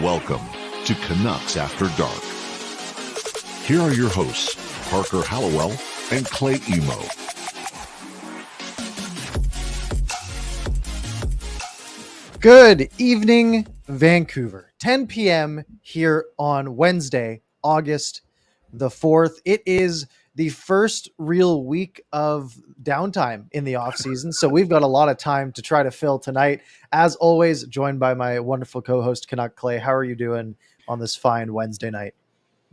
Welcome to Canucks After Dark. Here are your hosts, Parker Hallowell and Clay Emo. Good evening, Vancouver. 10 p.m. here on Wednesday, August the 4th. It is the first real week of downtime in the off season, so we've got a lot of time to try to fill tonight. As always, joined by my wonderful co-host, Canuck Clay. How are you doing on this fine Wednesday night?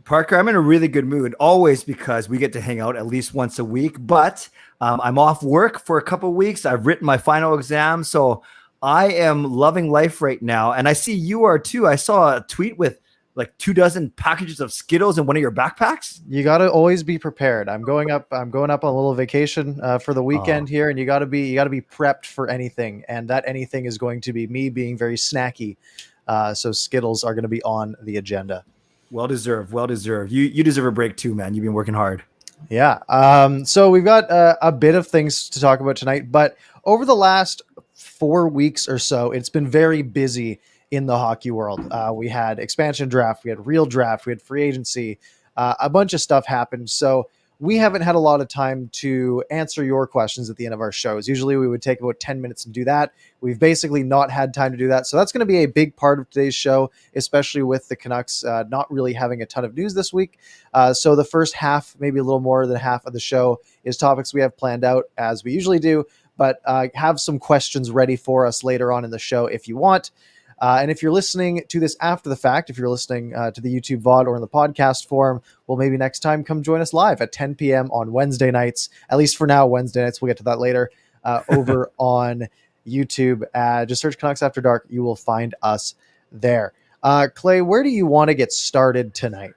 Parker, I'm in a really good mood, always, because we get to hang out at least once a week, but I'm off work for a couple of weeks. I've written my final exam, so I am loving life right now, and I see you are too. I saw a tweet with like 24 packages of Skittles in one of your backpacks. You got to always be prepared. I'm going up on a little vacation for the weekend here, and you got to be prepped for anything, and that anything is going to be me being very snacky. So Skittles are going to be on the agenda. Well deserved. You deserve a break too, man. You've been working hard. Yeah. So we've got a bit of things to talk about tonight, but over the last 4 weeks or so, it's been very busy in the hockey world. We had expansion draft, we had real draft, we had free agency, a bunch of stuff happened. So we haven't had a lot of time to answer your questions at the end of our shows. Usually we would take about 10 minutes and do that. We've basically not had time to do that. So that's going to be a big part of today's show, especially with the Canucks not really having a ton of news this week. So the first half, maybe a little more than half of the show, is topics we have planned out as we usually do, but have some questions ready for us later on in the show if you want. And if you're listening to this after the fact, if you're listening to the YouTube VOD or in the podcast form, well, maybe next time come join us live at 10 p.m. on Wednesday nights, at least for now, Wednesday nights. We'll get to that later over on YouTube. Just search Canucks After Dark. You will find us there. Clay, where do you want to get started tonight?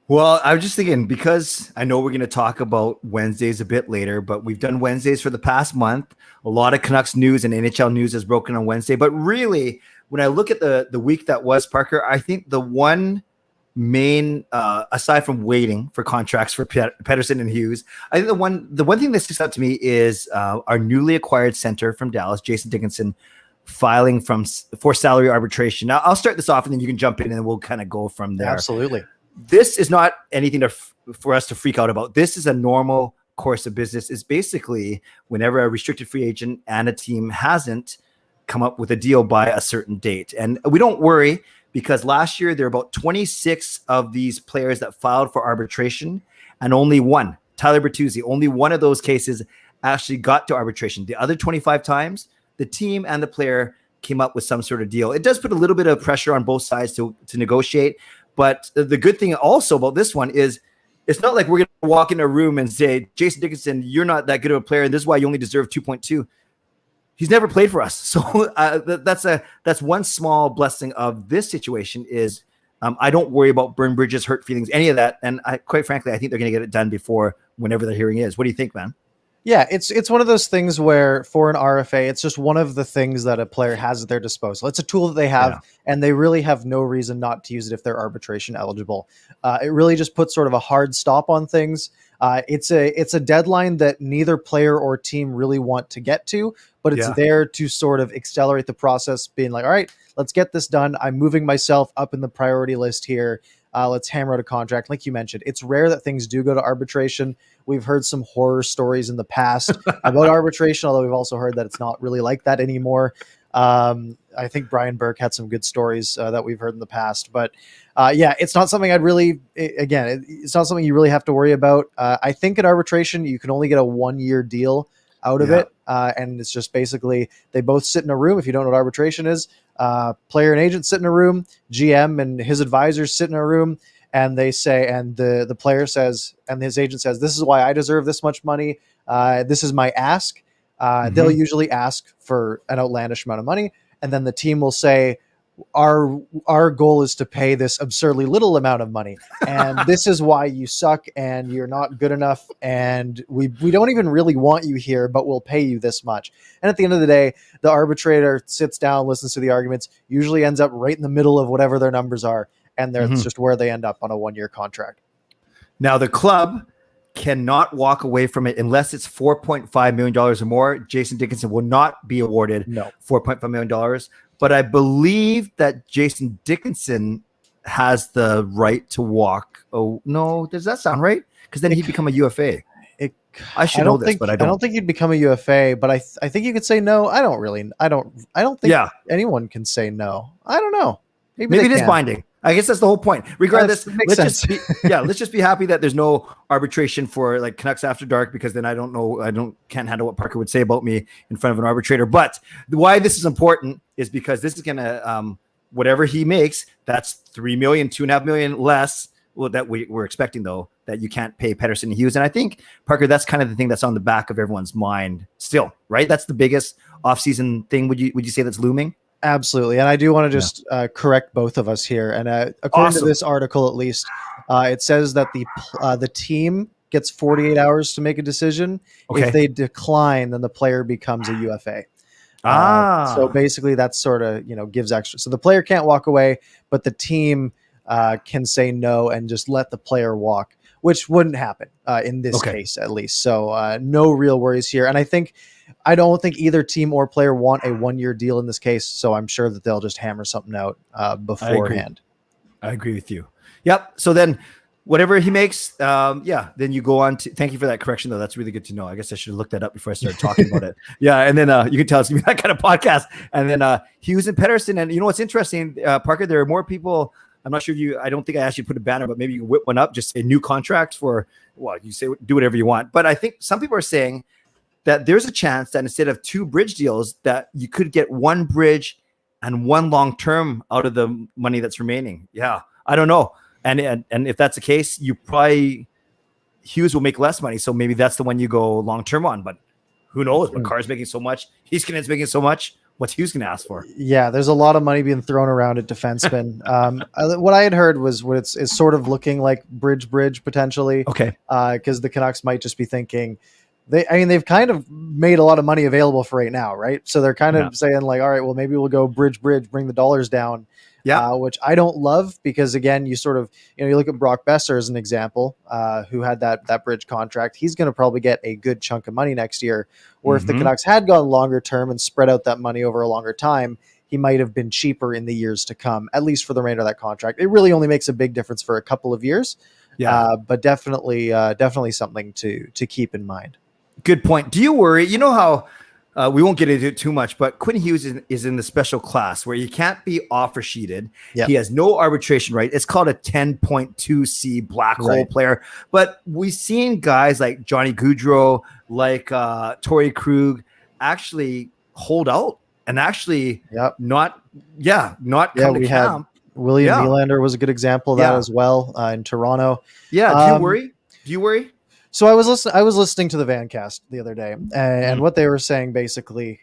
Well, I was just thinking, because I know we're going to talk about Wednesdays a bit later, but we've done Wednesdays for the past month. A lot of Canucks news and NHL news has broken on Wednesday. But really, when I look at the week that was, Parker, I think the one main, aside from waiting for contracts for Pettersson and Hughes, I think the one thing that sticks out to me is our newly acquired center from Dallas, Jason Dickinson, filing for salary arbitration. Now, I'll start this off, and then you can jump in, and we'll kind of go from there. Absolutely. This is not anything for us to freak out about. This is a normal course of business. It's basically whenever a restricted free agent and a team hasn't come up with a deal by a certain date. And we don't worry, because last year there were about 26 of these players that filed for arbitration, and only one, Tyler Bertuzzi, only one of those cases actually got to arbitration. The other 25 times, the team and the player came up with some sort of deal. It does put a little bit of pressure on both sides to negotiate. But the good thing also about this one is it's not like we're going to walk in a room and say, Jason Dickinson, you're not that good of a player, and this is why you only deserve 2.2. He's never played for us. So that's one small blessing of this situation is I don't worry about burn bridges, hurt feelings, any of that. And quite frankly, I think they're going to get it done before whenever the hearing is. What do you think, man? Yeah, it's one of those things where for an RFA, it's just one of the things that a player has at their disposal. It's a tool that they have, and they really have no reason not to use it if they're arbitration eligible. It really just puts sort of a hard stop on things. It's a deadline that neither player or team really want to get to, but it's there to sort of accelerate the process, being like, all right, let's get this done. I'm moving myself up in the priority list here. Let's hammer out a contract. Like you mentioned, it's rare that things do go to arbitration. We've heard some horror stories in the past about arbitration, although we've also heard that it's not really like that anymore. I think Brian Burke had some good stories that we've heard in the past. But it's not something it's not something you really have to worry about. I think in arbitration, you can only get a 1-year deal out of it. And it's just basically they both sit in a room. If you don't know what arbitration is, player and agent sit in a room, GM and his advisors sit in a room, and they say, and the player says, and his agent says, this is why I deserve this much money. This is my ask. They'll usually ask for an outlandish amount of money. And then the team will say, our goal is to pay this absurdly little amount of money. And this is why you suck and you're not good enough. And we don't even really want you here, but we'll pay you this much. And at the end of the day, the arbitrator sits down, listens to the arguments, usually ends up right in the middle of whatever their numbers are. And that's just where they end up on a 1-year contract. Now the club cannot walk away from it unless it's $4.5 million or more. Jason Dickinson will not be awarded $4.5 million. But I believe that Jason Dickinson has the right to walk. Oh, no. Does that sound right? Because then he'd become a UFA. I should know this, but I don't. I don't think you'd become a UFA, but I think you could say no. I don't think anyone can say no. I don't know. Maybe it is binding. I guess that's the whole point. Regardless, let's just be happy that there's no arbitration for like Canucks After Dark, because then can't handle what Parker would say about me in front of an arbitrator. But why this is important is because this is gonna whatever he makes, that's $3 million, $2.5 million less. Well, that we're expecting though, that you can't pay Pettersson and Hughes. And I think, Parker, that's kind of the thing that's on the back of everyone's mind still, right? That's the biggest offseason thing. Would you say that's looming? Absolutely. And I do want to just correct both of us here. And according to this article, at least, it says that the team gets 48 hours to make a decision. Okay. If they decline, then the player becomes a UFA. So basically that's sort of, gives extra. So the player can't walk away, but the team can say no and just let the player walk, which wouldn't happen in this case, at least. So no real worries here. And I don't think either team or player want a 1-year deal in this case. So I'm sure that they'll just hammer something out beforehand. I agree with you. Yep. So then whatever he makes, then you go on to, thank you for that correction though. That's really good to know. I guess I should have looked that up before I started talking about it. Yeah. And then you can tell it's gonna be that kind of podcast. And then Hughes and Pettersson. And you know what's interesting, Parker, there are more people. I'm not sure I don't think I actually put a banner, but maybe you can whip one up, just a new contract for, you say, do whatever you want. But I think some people are saying that there's a chance that instead of 2 bridge deals, that you could get 1 bridge and 1 long-term out of the money that's remaining. Yeah, I don't know. And if that's the case, Hughes will make less money. So maybe that's the one you go long-term on. But who knows? When Carr's making so much, Heiskanen's making so much. What's Hughes going to ask for? Yeah, there's a lot of money being thrown around at defensemen. What I had heard was it's sort of looking like bridge potentially. Okay. Because the Canucks might just be thinking they've kind of made a lot of money available for right now, right? So they're kind of saying like, all right, well maybe we'll go bridge, bring the dollars down. Yeah, which I don't love because again, you sort of you look at Brock Besser as an example, who had that bridge contract. He's going to probably get a good chunk of money next year. Or if the Canucks had gone longer term and spread out that money over a longer time, he might have been cheaper in the years to come, at least for the remainder of that contract. It really only makes a big difference for a couple of years. Yeah, but definitely something to keep in mind. Good point. Do you worry? You know how. We won't get into it too much, but Quinn Hughes is in the special class where he can't be offer sheeted. Yep. He has no arbitration right. It's called a 10.2C black hole player. But we've seen guys like Johnny Gaudreau, like Torrey Krug actually hold out and actually not come to camp. William Nylander was a good example of that as well in Toronto. Yeah. Do you worry? So I was listening to the Vancast the other day, and what they were saying basically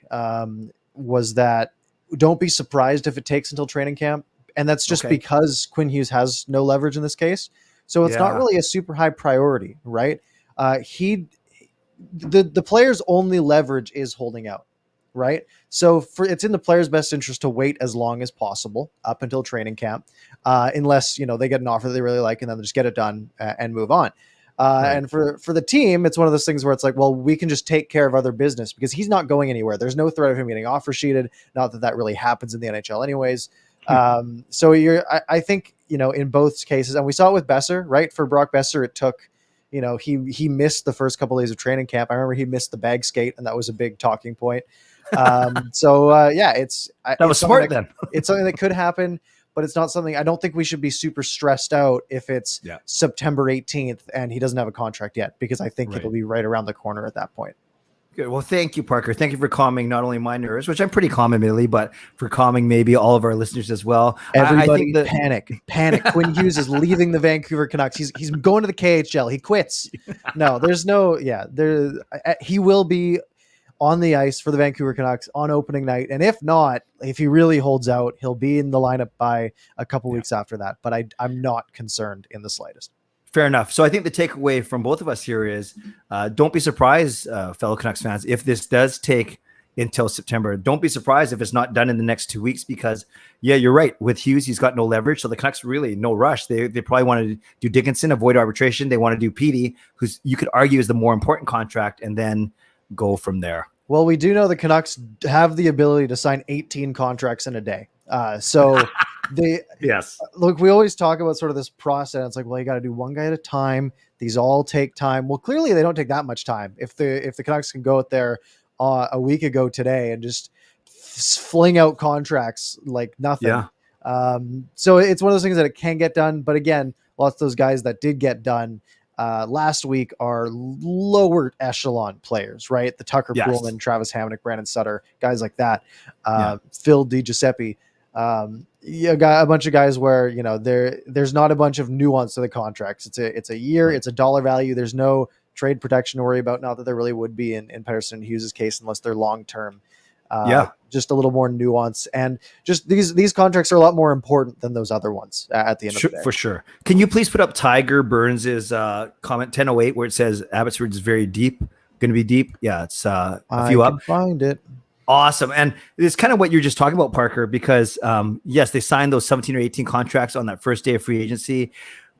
was that don't be surprised if it takes until training camp, and that's just because Quinn Hughes has no leverage in this case. So it's not really a super high priority, right? The player's only leverage is holding out, right? So it's in the player's best interest to wait as long as possible up until training camp, unless they get an offer that they really like, and then just get it done and move on. And for the team, it's one of those things where it's like, well, we can just take care of other business because he's not going anywhere. There's no threat of him getting offer sheeted. Not that really happens in the NHL anyways. So I think, in both cases, and we saw it with Besser, right? For Brock Besser, it took, he missed the first couple of days of training camp. I remember he missed the bag skate, and that was a big talking point. That was smart then. It's something that could happen. But it's not something. I don't think we should be super stressed out if it's September 18th and he doesn't have a contract yet, because I think it'll be right around the corner at that point. Good. Well, thank you, Parker. Thank you for calming not only my nerves, which I'm pretty calm admittedly, but for calming maybe all of our listeners as well. Everybody panic. Quinn Hughes is leaving the Vancouver Canucks. He's going to the KHL. He quits. No, there's no. Yeah, he will be on the ice for the Vancouver Canucks on opening night. And if not, if he really holds out, he'll be in the lineup by a couple weeks after that. But I'm not concerned in the slightest. Fair enough. So I think the takeaway from both of us here is don't be surprised, fellow Canucks fans, if this does take, until September. Don't be surprised if it's not done in the next 2 weeks because, yeah, you're right. With Hughes, he's got no leverage. So the Canucks really no rush. They probably want to do Dickinson, avoid arbitration. They want to do Petey, who's you could argue is the more important contract, and then go from there. Well, we do know the Canucks have the ability to sign 18 contracts in a day. So yes. Look, we always talk about sort of this process. It's like, well, you got to do one guy at a time. These all take time. Well, clearly they don't take that much time. If the Canucks can go out there a week ago today and just fling out contracts like nothing. Yeah. So it's one of those things that it can get done. But again, lots of those guys that did get done last week are lower echelon players, right? The Tucker Poolman, Travis Hamonic, Brandon Sutter, guys like that. Phil DiGiuseppe. You got a bunch of guys where, you know, there's not a bunch of nuance to the contracts. It's a year, it's a dollar value. There's no trade protection to worry about. Not that there really would be in Pettersson and Hughes' case, unless they're long-term. Just a little more nuance, and just these contracts are a lot more important than those other ones at the end of the day. For sure. Can you please put up Tiger Burns's comment 1008 where it says Abbotsford is very deep, going to be deep? Yeah, it's a few up. Find it. Awesome. And it's kind of what you're just talking about, Parker, because yes, they signed those 17 or 18 contracts on that first day of free agency.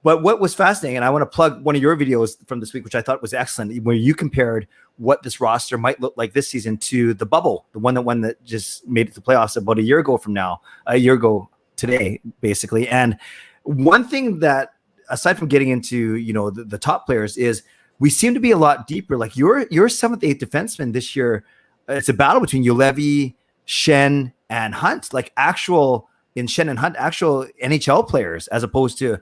But what was fascinating, and I want to plug one of your videos from this week, which I thought was excellent, where you compared what this roster might look like this season to the bubble, the one that just made it to playoffs about a year ago today, basically. And one thing that, aside from getting into, you know, the top players, is we seem to be a lot deeper. Like your 7th, 8th defenseman this year, it's a battle between Julevi, Shen, and Hunt, like actual NHL players, as opposed to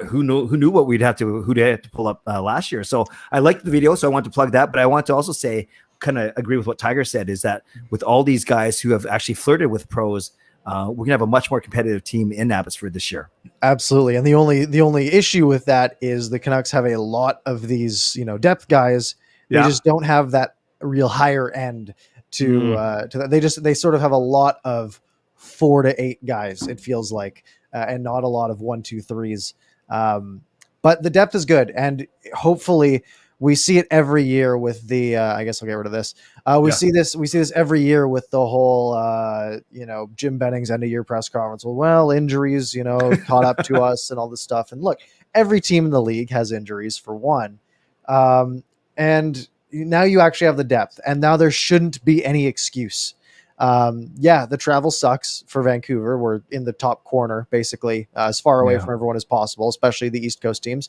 who knew what who they had to pull up last year. So I liked the video, so I want to plug that. But I want to also say, kind of agree with what Tiger said, is that with all these guys who have actually flirted with pros, we're gonna have a much more competitive team in Abbotsford this year. Absolutely, and the only issue with that is the Canucks have a lot of these, you know, depth guys. They just don't have that real higher end to that. They sort of have a lot of 4 to 8 guys, it feels like, and not a lot of 1, 2, 3s. But the depth is good, and hopefully we see it every year with the. I guess I'll get rid of this. We see this every year with the whole, you know, Jim Benning's end of year press conference. Well, injuries, you know, caught up to us and all this stuff. And look, every team in the league has injuries for one, and now you actually have the depth, and now there shouldn't be any excuse. The travel sucks for Vancouver. We're in the top corner, basically, as far away from everyone as possible, especially the East Coast teams.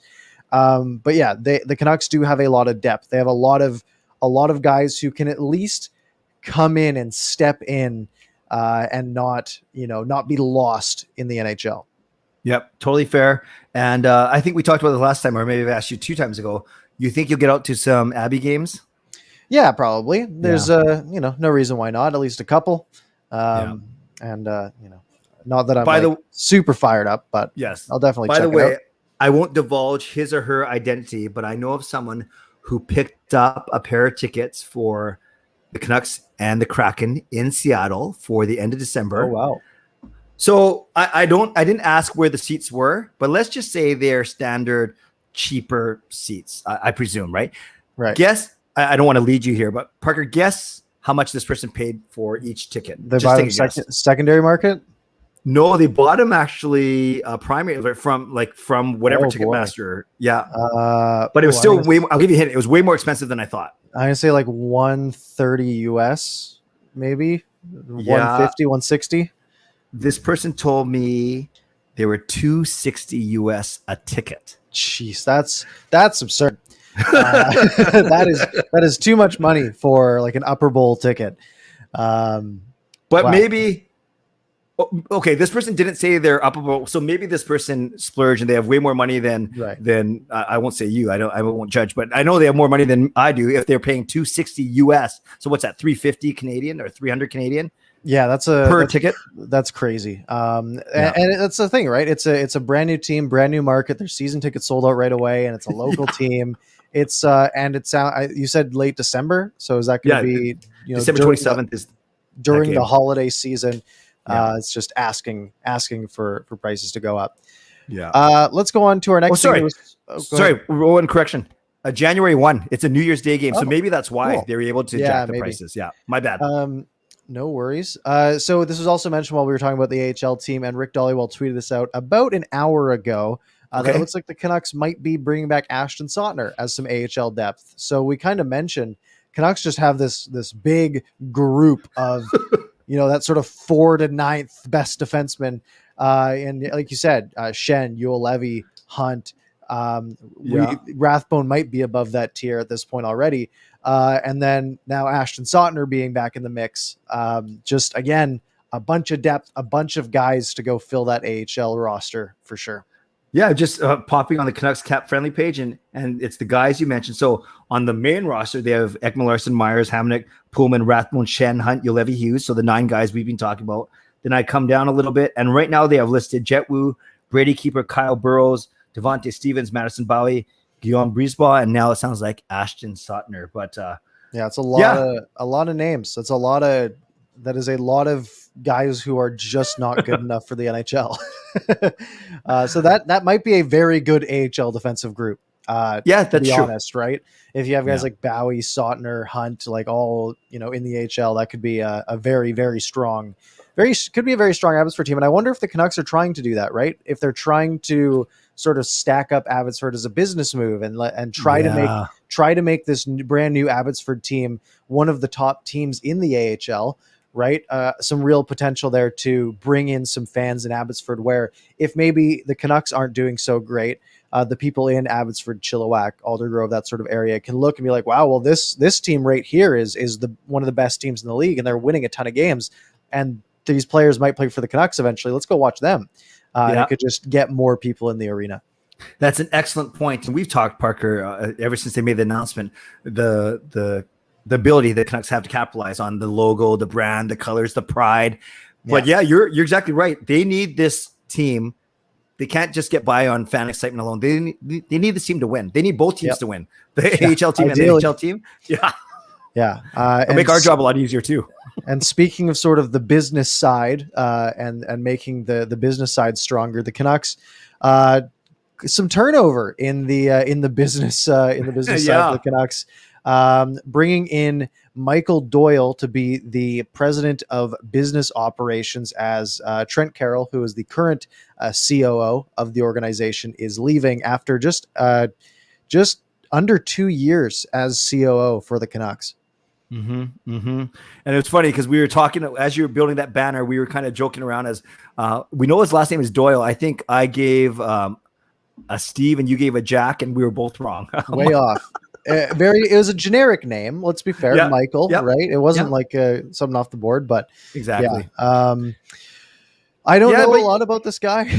But yeah, the Canucks do have a lot of depth. They have a lot of guys who can at least come in and step in, and not be lost in the NHL. Yep, totally fair. And I think we talked about this last time, or maybe I've asked you 2 times ago. You think you'll get out to some Abbey games? Yeah, probably. There's no reason why not. At least a couple. And not that I'm super fired up, but yes, I'll definitely check it out. By the way, I won't divulge his or her identity, but I know of someone who picked up a pair of tickets for the Canucks and the Kraken in Seattle for the end of December. Oh, wow. So I didn't ask where the seats were, but let's just say they're standard, cheaper seats, I presume, right? Right. Guess, I don't want to lead you here, but Parker, guess how much this person paid for each ticket. They buy them secondary market? No, they bought them actually primary from whatever Ticketmaster. Yeah. But it was still I'll give you a hint. It was way more expensive than I thought. I'm going to say like $130 US, maybe 150, 160. This person told me they were $260 US a ticket. Jeez, that's absurd. That is too much money for like an upper bowl ticket. Maybe. Okay, this person didn't say they're upper bowl, so maybe this person splurged and they have way more money than I won't say you. I won't judge, but I know they have more money than I do if they're paying $260 US. So what's that? $350 Canadian or $300 Canadian? Yeah, that's per ticket. That's crazy. And that's the thing, right? It's a brand new team, brand new market. Their season tickets sold out right away, and it's a local team. It's you said late December, so is that going to be December 27th is during the holiday season? It's just asking for prices to go up. Yeah. Let's go on to our next. Sorry, one correction. January 1. It's a New Year's Day game, so maybe that's why cool. they were able to jack the prices. Yeah, my bad. No worries. So this was also mentioned while we were talking about the AHL team, and Rick Dollywell tweeted this out about an hour ago. That it looks like the Canucks might be bringing back Ashton Sautner as some AHL depth. So we kind of mentioned Canucks just have this big group of, that sort of 4th to 9th best defenseman. And like you said, Shen, Yule Levy, Hunt, Rathbone might be above that tier at this point already. And then now Ashton Sautner being back in the mix. Just again, a bunch of depth, a bunch of guys to go fill that AHL roster for sure. Yeah, just popping on the Canucks cap friendly page, and it's the guys you mentioned. So on the main roster, they have Ekman Larson, Myers, Hamnick, Pullman, Rathbone, Shen, Hunt, Julevi, Hughes. So the 9 guys we've been talking about. Then I come down a little bit, and right now they have listed Jet Wu, Brady Keeper, Kyle Burrows, Devontae Stevens, Madison Bowie, Guillaume Brisebois, and now it sounds like Ashton Sautner. But it's a lot of names. That is a lot of guys who are just not good enough for the NHL. So that might be a very good AHL defensive group. That's to be true. Honest, right? If you have guys like Bowie, Sautner, Hunt, like all in the AHL, that could be a very, very strong, could be a very strong Abbotsford team. And I wonder if the Canucks are trying to do that, right? If they're trying to sort of stack up Abbotsford as a business move and try to make this brand new Abbotsford team one of the top teams in the AHL. Right. Some real potential there to bring in some fans in Abbotsford, where if maybe the Canucks aren't doing so great, the people in Abbotsford, Chilliwack, Aldergrove, that sort of area can look and be like, wow, well, this team right here is one of the best teams in the league, and they're winning a ton of games. And these players might play for the Canucks eventually. Let's go watch them. And it could just get more people in the arena. That's an excellent point. And we've talked, Parker, ever since they made the announcement, the ability that Canucks have to capitalize on the logo, the brand, the colors, the pride. But you're exactly right. They need this team. They can't just get by on fan excitement alone. They need this team to win. They need both teams to win. The AHL team and the NHL team. Yeah. It'll make our job a lot easier too. And speaking of sort of the business side and making the business side stronger, the Canucks, some turnover in the business side of the Canucks. Bringing in Michael Doyle to be the president of business operations, as Trent Carroll, who is the current COO of the organization, is leaving after just under 2 years as COO for the Canucks. And it's funny because we were talking as you were building that banner, we were kind of joking around as we know his last name is Doyle. I think I gave a Steve and you gave a Jack, and we were both wrong. Way off. It was a generic name. Let's be fair, Michael. Right? It wasn't like something off the board, but exactly. I don't know a lot about this guy.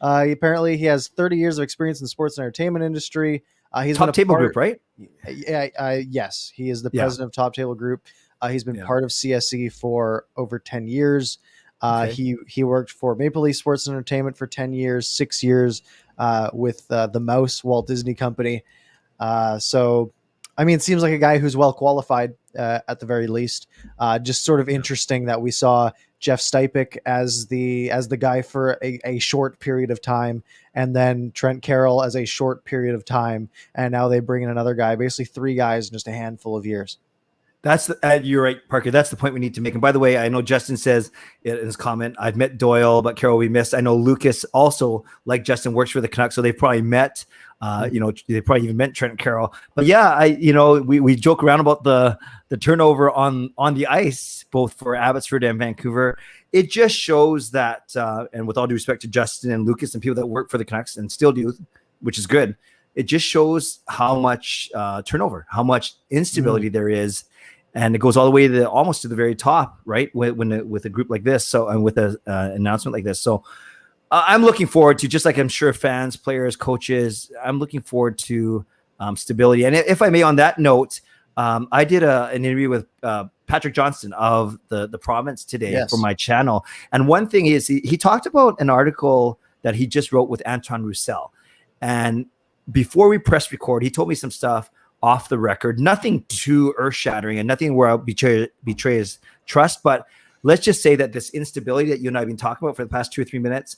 Apparently he has 30 years of experience in the sports and entertainment industry. He's Top Table Group, right? Yes, he is the president of Top Table Group. He's been part of CSE for over 10 years. He worked for Maple Leaf Sports and Entertainment for 10 years, 6 years with the Mouse Walt Disney Company. So, I mean, it seems like a guy who's well qualified at the very least. Just sort of interesting that we saw Jeff Stipek as the guy for a short period of time, and then Trent Carroll as a short period of time, and now they bring in another guy, basically 3 guys in just a handful of years. That's you're right, Parker. That's the point we need to make. And by the way, I know Justin says in his comment, I've met Doyle, but Carroll we missed. I know Lucas also, like Justin, works for the Canucks, so they've probably met. They probably even met Trent Carroll. But we joke around about the turnover on the ice, both for Abbotsford and Vancouver. It just shows that, and with all due respect to Justin and Lucas and people that work for the Canucks and still do, which is good, it just shows how much turnover, how much instability there is. And it goes all the way to almost to the very top, right? With a group like this, and with an announcement like this, so I'm looking forward to, just like I'm sure fans, players, coaches, I'm looking forward to stability. And if I may, on that note, I did an interview with Patrick Johnston of the Province today for my channel, and one thing is he talked about an article that he just wrote with Anton Roussel, and before we press record, he told me some stuff off the record, nothing too earth-shattering and nothing where I'll betray his trust. But let's just say that this instability that you and I have been talking about for the past 2 or 3 minutes,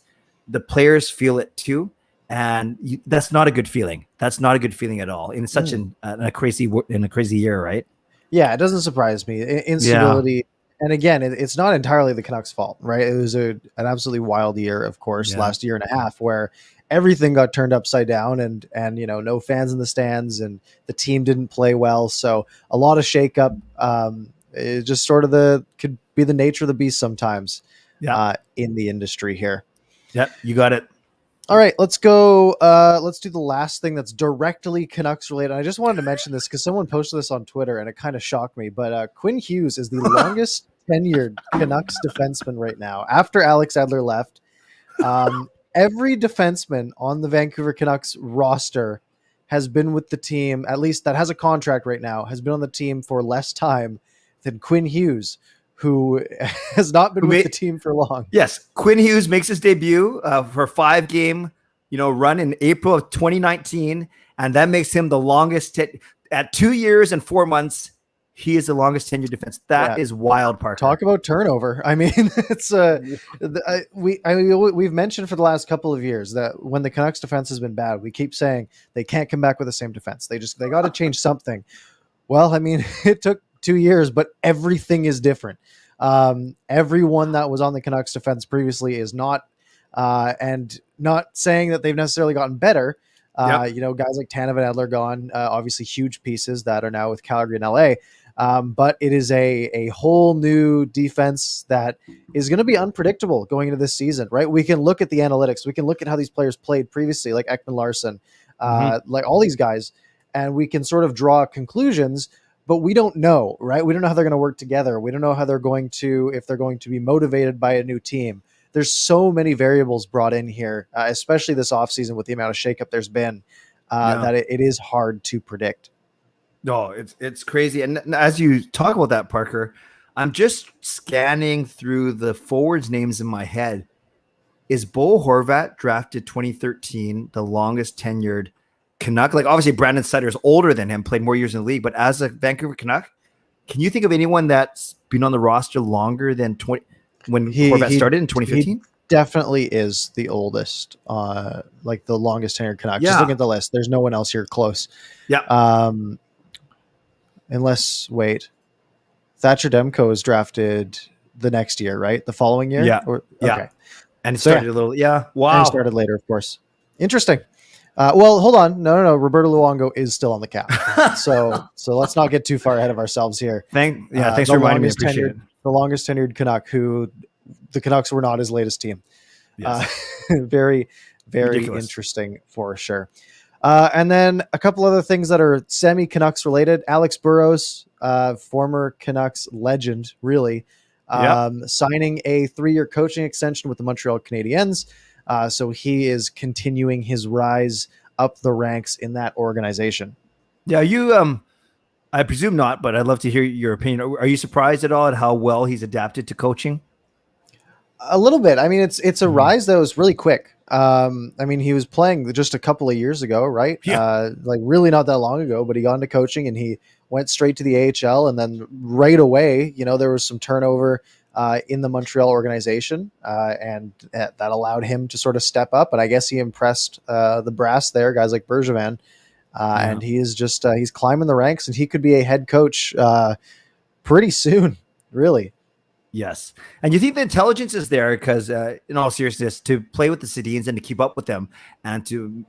the players feel it too. And that's not a good feeling. That's not a good feeling at all in such a crazy year, right? Yeah, it doesn't surprise me. Instability, and again, it's not entirely the Canucks' fault, right? It was an absolutely wild year, of course, last year and a half, where everything got turned upside down, and no fans in the stands, and the team didn't play well, so a lot of shakeup. It just sort of could be the nature of the beast sometimes. In the industry here. Yep, you got it. All right, let's go. Let's do the last thing that's directly Canucks related. I just wanted to mention this because someone posted this on Twitter and it kind of shocked me. But Quinn Hughes is the longest tenured Canucks defenseman right now. After Alex Edler left, every defenseman on the Vancouver Canucks roster has been with the team, at least that has a contract right now, has been on the team for less time than Quinn Hughes, who has not been with the team for long. Yes, Quinn Hughes makes his debut for a 5-game, run in April of 2019, and that makes him the longest at 2 years and 4 months. He is the longest tenured defense. That is wild, Parker. Talk about turnover. I mean, it's we've mentioned for the last couple of years that when the Canucks defense has been bad, we keep saying they can't come back with the same defense. They got to change something. Well, I mean, it took 2 years, but everything is different. Everyone that was on the Canucks defense previously is not, and not saying that they've necessarily gotten better. Guys like Tanev and Edler gone, obviously huge pieces that are now with Calgary and LA. But it is a whole new defense that is going to be unpredictable going into this season, right? We can look at the analytics. We can look at how these players played previously, like Ekman Larson, like all these guys, and we can sort of draw conclusions, but we don't know, right? We don't know how they're going to work together. We don't know how if they're going to be motivated by a new team. There's so many variables brought in here, especially this offseason with the amount of shakeup there's been, that it is hard to predict. No, it's crazy. And as you talk about that, Parker, I'm just scanning through the forwards names in my head. Is Bo Horvat, drafted 2013, the longest tenured Canuck? Like, obviously Brandon Sutter is older than him, played more years in the league, but as a Vancouver Canuck, can you think of anyone that's been on the roster longer than Horvat started in 2015? Definitely is the oldest, like the longest tenured Canuck. Just look at the list. There's no one else here close. Yeah. Unless, Thatcher Demko is drafted the next year, right? The following year? Yeah. Okay. And it started a little, wow. And it started later, of course. Interesting. Well, hold on. No. Roberto Luongo is still on the cap. so let's not get too far ahead of ourselves here. Thanks for reminding me. Appreciate it. The longest tenured Canuck, who the Canucks were not his latest team. Yes. Very, very ridiculous. Interesting for sure. And then a couple other things that are semi-Canucks related. Alex Burrows, former Canucks legend, really, signing a 3-year coaching extension with the Montreal Canadiens. So he is continuing his rise up the ranks in that organization. Yeah, you, I presume not, but I'd love to hear your opinion. Are you surprised at all at how well he's adapted to coaching? A little bit. I mean, it's a rise that was really quick. I mean, he was playing just a couple of years ago, right? Yeah. Like really not that long ago, but he got into coaching and he went straight to the AHL. And then right away, there was some turnover in the Montreal organization, and that allowed him to sort of step up. And I guess he impressed the brass there, guys like Bergevin. And he is just he's climbing the ranks, and he could be a head coach pretty soon, really. Yes. And you think the intelligence is there because, in all seriousness, to play with the Sedins and to keep up with them and to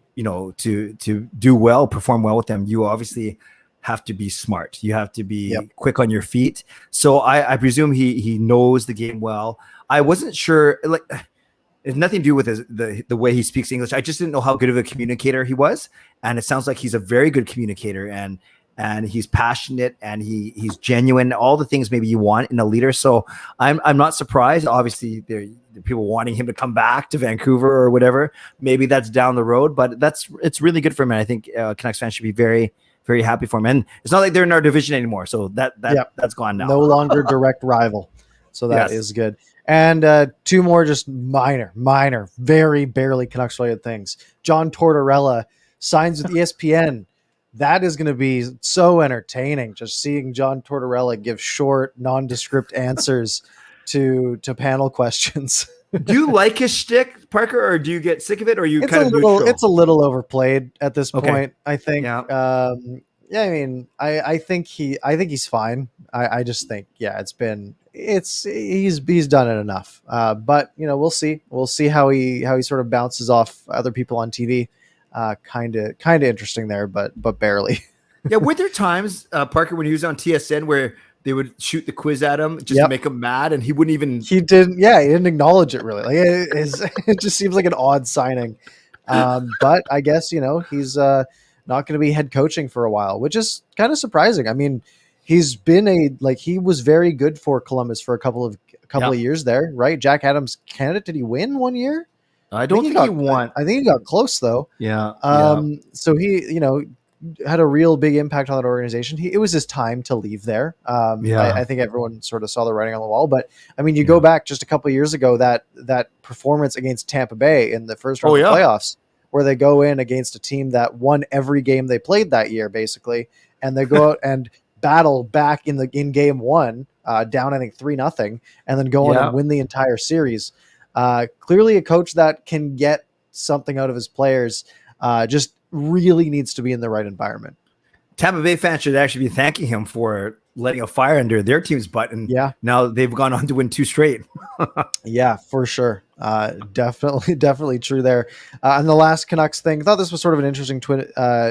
do well, perform well with them, you obviously have to be smart. You have to be quick on your feet. So I presume he knows the game well. I wasn't sure, like, it's nothing to do with the way he speaks English. I just didn't know how good of a communicator he was. And it sounds like he's a very good communicator, and he's passionate, and he's genuine, all the things maybe you want in a leader. So I'm not surprised. Obviously, there are people wanting him to come back to Vancouver or whatever. Maybe that's down the road, but it's really good for him. And I think Canucks fans should be very, very happy for him. And it's not like they're in our division anymore. So that's gone now. No longer direct rival. So that is good. And 2 more just minor, very barely Canucks related things. John Tortorella signs with ESPN. That is going to be so entertaining, just seeing John Tortorella give short, nondescript answers to panel questions. Do you like his shtick, Parker, or do you get sick of it, or are you kind of neutral? It's a little overplayed at this Okay. point. I think. Yeah. Yeah, I mean, I think he's fine. I just think, yeah, he's done it enough. But we'll see. We'll see how he sort of bounces off other people on TV. Kind of interesting there, but barely. Yeah, were there times, Parker, when he was on TSN where they would shoot the quiz at him just to make him mad, and he wouldn't even? He didn't. Yeah, he didn't acknowledge it really. Like it just seems like an odd signing. But I guess he's not going to be head coaching for a while, which is kind of surprising. I mean, he's been he was very good for Columbus for a couple of years there, right? Jack Adams Canada. Did he win one year? I don't think he won. I think he got close though. Yeah. So he, had a real big impact on that organization. It was his time to leave there. I think everyone sort of saw the writing on the wall. But I mean, you go back just a couple of years ago, that performance against Tampa Bay in the first round of the playoffs, where they go in against a team that won every game they played that year, basically, and they go out and battle back in game one, down I think 3-0, and then go on and win the entire series. Clearly, a coach that can get something out of his players. Just really needs to be in the right environment. Tampa Bay fans should actually be thanking him for letting a fire under their team's butt. And now they've gone on to win 2 straight. Yeah, for sure. Definitely true there. And the last Canucks thing, I thought this was sort of an interesting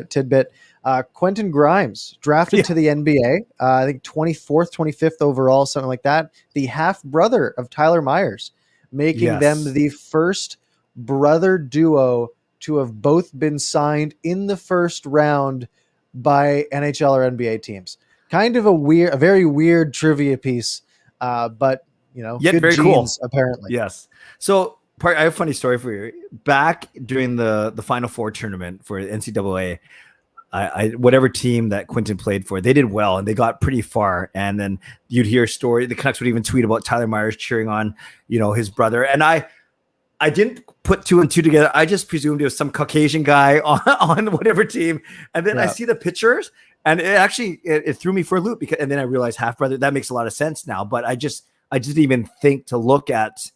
tidbit. Quentin Grimes drafted to the NBA. I think 24th, 25th overall, something like that. The half brother of Tyler Myers, making them the first brother duo to have both been signed in the first round by NHL or NBA teams. Kind of a very weird trivia piece, but yet good very genes, cool. Apparently. Yes. So, I have a funny story for you. Back during the Final Four tournament for NCAA, whatever team that Quentin played for, they did well and they got pretty far. And then you'd hear a story. The Canucks would even tweet about Tyler Myers cheering on, his brother. And I didn't put 2 and 2 together. I just presumed it was some Caucasian guy on whatever team. And then I see the pictures, and it threw me for a loop, and then I realized half brother. That makes a lot of sense now. But I didn't even think to look at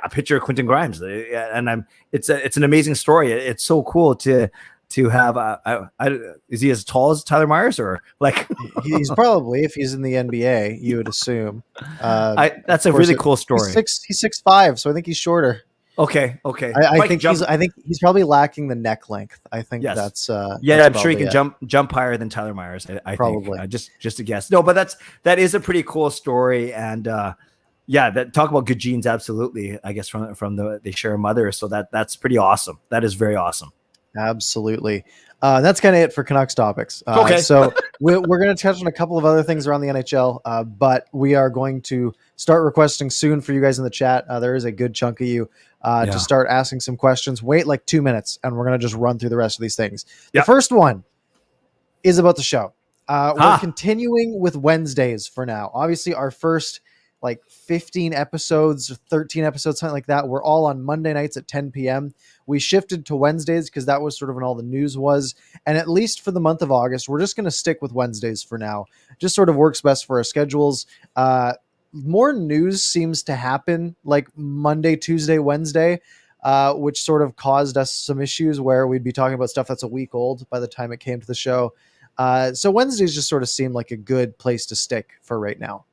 a picture of Quentin Grimes. And it's an amazing story. It's so cool to have. Is he as tall as Tyler Myers, or like? He's probably, if he's in the NBA, you would assume. That's a really cool story. He's 6'5", so I think he's shorter. Okay. I think he's probably lacking the neck length. I think that's I'm sure he can jump higher than Tyler Myers. I probably think. Just a guess. No, but that is a pretty cool story, and that talk about good genes. Absolutely, I guess from they share a mother, so that's pretty awesome. That is very awesome. Absolutely. That's kind of it for Canucks topics. Okay. So we're going to touch on a couple of other things around the NHL, but we are going to start requesting soon for you guys in the chat. There is a good chunk of you to start asking some questions. Wait like 2 minutes, and we're going to just run through the rest of these things. The first one is about the show. We're continuing with Wednesdays for now. Obviously, our first 15 episodes, 13 episodes, something like that, we're all on Monday nights at 10 p.m. We shifted to Wednesdays because that was sort of when all the news was. And at least for the month of August, we're just going to stick with Wednesdays for now. Just sort of works best for our schedules. More news seems to happen like Monday, Tuesday, Wednesday, which sort of caused us some issues where we'd be talking about stuff that's a week old by the time it came to the show. So Wednesdays just sort of seem like a good place to stick for right now.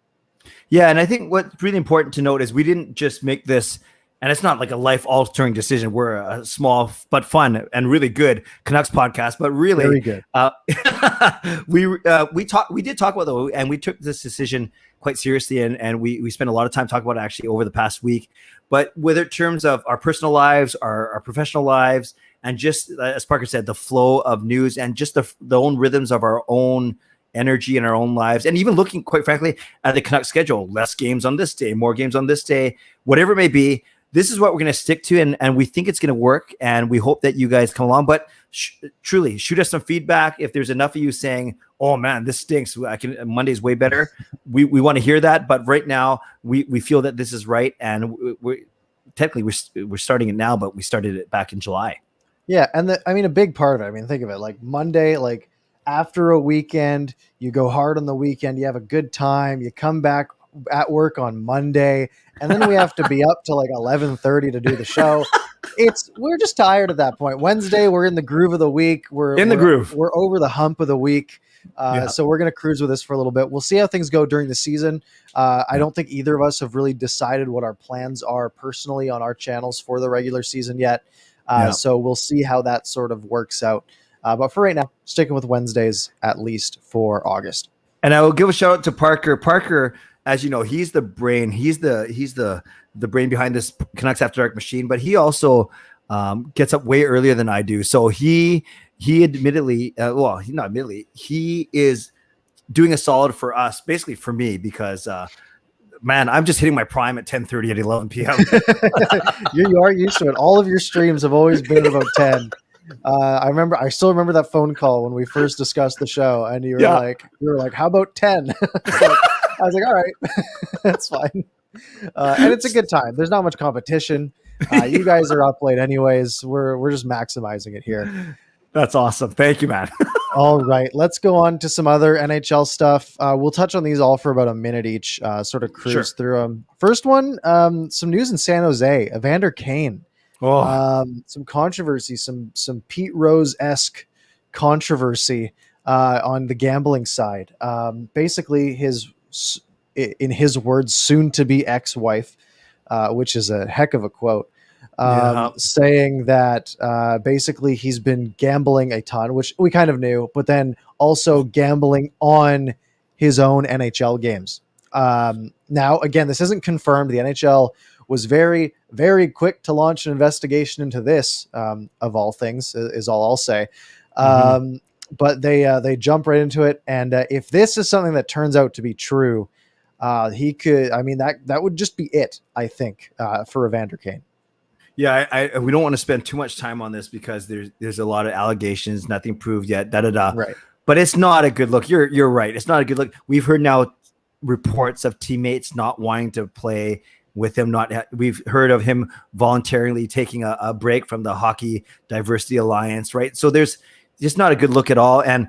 Yeah, and I think what's really important to note is we didn't just make this, and it's not like a life-altering decision. We're a small but fun and really good Canucks podcast, but really very good. We did talk about though, and we took this decision quite seriously, and we spent a lot of time talking about it actually over the past week. But whether in terms of our personal lives, our professional lives, and just as Parker said, the flow of news and just the own rhythms of our own energy in our own lives, and even looking, quite frankly, at the Canucks schedule, less games on this day, more games on this day, whatever it may be. This is what we're going to stick to, and we think it's going to work, and we hope that you guys come along. But truly, shoot us some feedback. If there's enough of you saying, "Oh man, this stinks," Monday's way better. We want to hear that. But right now, we feel that this is right, and we're starting it now, but we started it back in July. Yeah, and a big part of it. Think of it like Monday, after a weekend, you go hard on the weekend, you have a good time, you come back at work on Monday, and then we have to be up till like 11:30 to do the show. We're just tired at that point. Wednesday, we're in the groove of the week. We're over the hump of the week. So we're going to cruise with this for a little bit. We'll see how things go during the season. I don't think either of us have really decided what our plans are personally on our channels for the regular season yet. So we'll see how that sort of works out. But for right now, sticking with Wednesdays, at least for August. And I will give a shout out to Parker. Parker, as you know, he's the brain. He's the brain behind this Canucks After Dark machine, but he also gets up way earlier than I do. So he admittedly, he is doing a solid for us, basically for me, because man, I'm just hitting my prime at 10:30 at 11 p.m. You are used to it. All of your streams have always been about 10. I still remember that phone call when we first discussed the show, and you were like, how about 10? I was like, all right, that's fine. And it's a good time. There's not much competition. You guys are up late anyways. We're just maximizing it here. That's awesome. Thank you, man. All right, let's go on to some other NHL stuff. We'll touch on these all for about a minute each, sort of cruise through them. First one, some news in San Jose. Evander Kane. Some controversy, some Pete Rose-esque controversy on the gambling side. Basically, in his words, soon-to-be ex-wife, which is a heck of a quote, saying that basically he's been gambling a ton, which we kind of knew, but then also gambling on his own NHL games. Now, again, this isn't confirmed. The NHL was very, very quick to launch an investigation into this, of all things, is all I'll say. But they jump right into it. And if this is something that turns out to be true, he could, that would just be it, I think, for Evander Kane. Yeah, we don't want to spend too much time on this because there's a lot of allegations, nothing proved yet, Right. But it's not a good look. You're right. It's not a good look. We've heard now reports of teammates not wanting to play with him. We've heard of him voluntarily taking a break from the Hockey Diversity Alliance, right? So there's just not a good look at all. And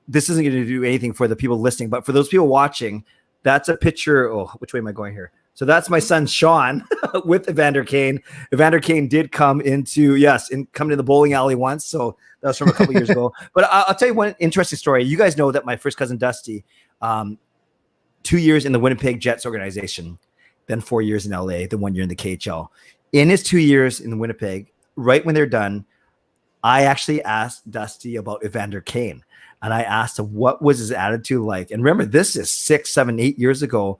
this isn't going to do anything for the people listening, but for those people watching, that's a picture. Oh, which way am I going here? So that's my son, Sean, with Evander Kane. Evander Kane did come into the bowling alley once. So that was from a couple years ago. But I'll tell you one interesting story. You guys know that my first cousin, Dusty, 2 years in the Winnipeg Jets organization, then 4 years in LA, then 1 year in the KHL. In his 2 years in Winnipeg, right when they're done, I actually asked Dusty about Evander Kane. And I asked him, what was his attitude like? And remember, this is 6, 7, 8 years ago.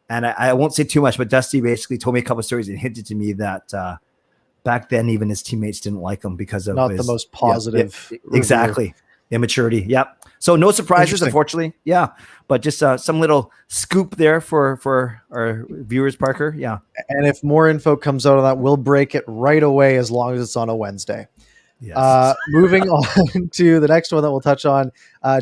And I won't say too much, but Dusty basically told me a couple of stories and hinted to me that back then, even his teammates didn't like him because of the most positive. Exactly. Immaturity. Yep. So no surprises, unfortunately. Yeah. But just some little scoop there for our viewers, Parker. Yeah. And if more info comes out of that, we'll break it right away as long as it's on a Wednesday. Yes. Moving on to the next one that we'll touch on,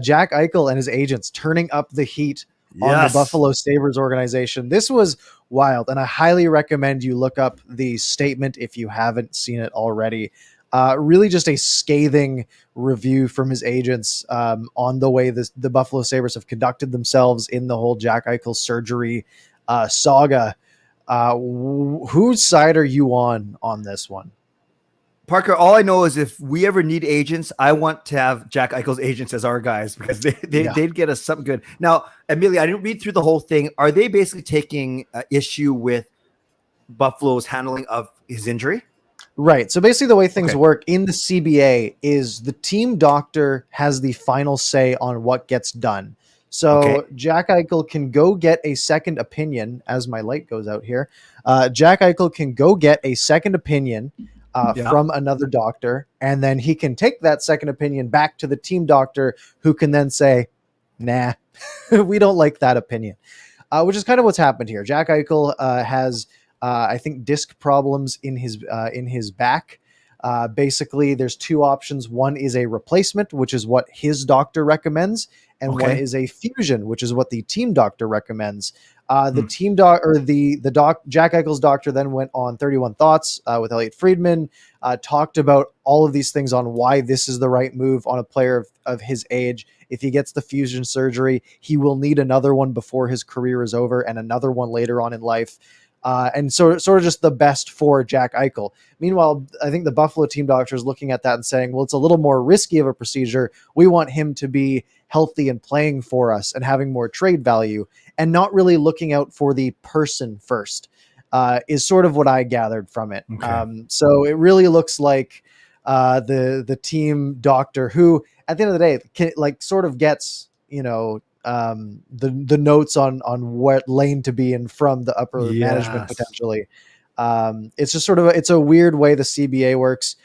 Jack Eichel and his agents turning up the heat on the Buffalo Sabres organization. This was wild, and I highly recommend you look up the statement if you haven't seen it already. Really just a scathing review from his agents on the way the Buffalo Sabres have conducted themselves in the whole Jack Eichel surgery saga. Whose side are you on this one? Parker, all I know is if we ever need agents, I want to have Jack Eichel's agents as our guys because they'd get us something good. Now, Amelia, I didn't read through the whole thing. Are they basically taking issue with Buffalo's handling of his injury? Right. So basically the way things work in the CBA is the team doctor has the final say on what gets done. So Jack Eichel can go get a second opinion as my light goes out here. Jack Eichel can go get a second opinion from another doctor, and then he can take that second opinion back to the team doctor who can then say, nah, we don't like that opinion, which is kind of what's happened here. Jack Eichel has, I think, disc problems in his back. Basically, there's two options. One is a replacement, which is what his doctor recommends, and one is a fusion, which is what the team doctor recommends. The team doc or the Jack Eichel's doctor then went on 31 Thoughts with Elliot Friedman, talked about all of these things on why this is the right move on a player of his age If he gets the fusion surgery, he will need another one before his career is over and another one later on in life. And sort of just the best for Jack Eichel. Meanwhile, I think the Buffalo team doctor is looking at that and saying, well, it's a little more risky of a procedure. We want him to be healthy and playing for us and having more trade value, and not really looking out for the person first, is sort of what I gathered from it. Okay. So it really looks like the team doctor, who at the end of the day, sort of gets, the notes on what lane to be in from the upper management potentially. It's just it's a weird way the CBA works.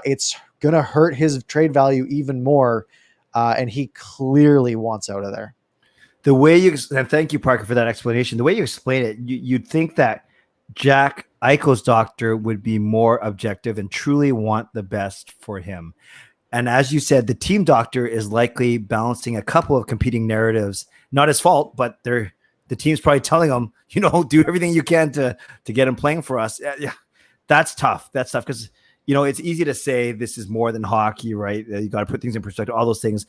It's gonna hurt his trade value even more, and he clearly wants out of there. The way and thank you, Parker, for that explanation. The way you explain it, you'd think that Jack Eichel's doctor would be more objective and truly want the best for him. And as you said, the team doctor is likely balancing a couple of competing narratives. Not his fault, but the team's probably telling him, do everything you can to get him playing for us. Yeah, that's tough. That's tough because, it's easy to say this is more than hockey, right? You got to put things in perspective, all those things,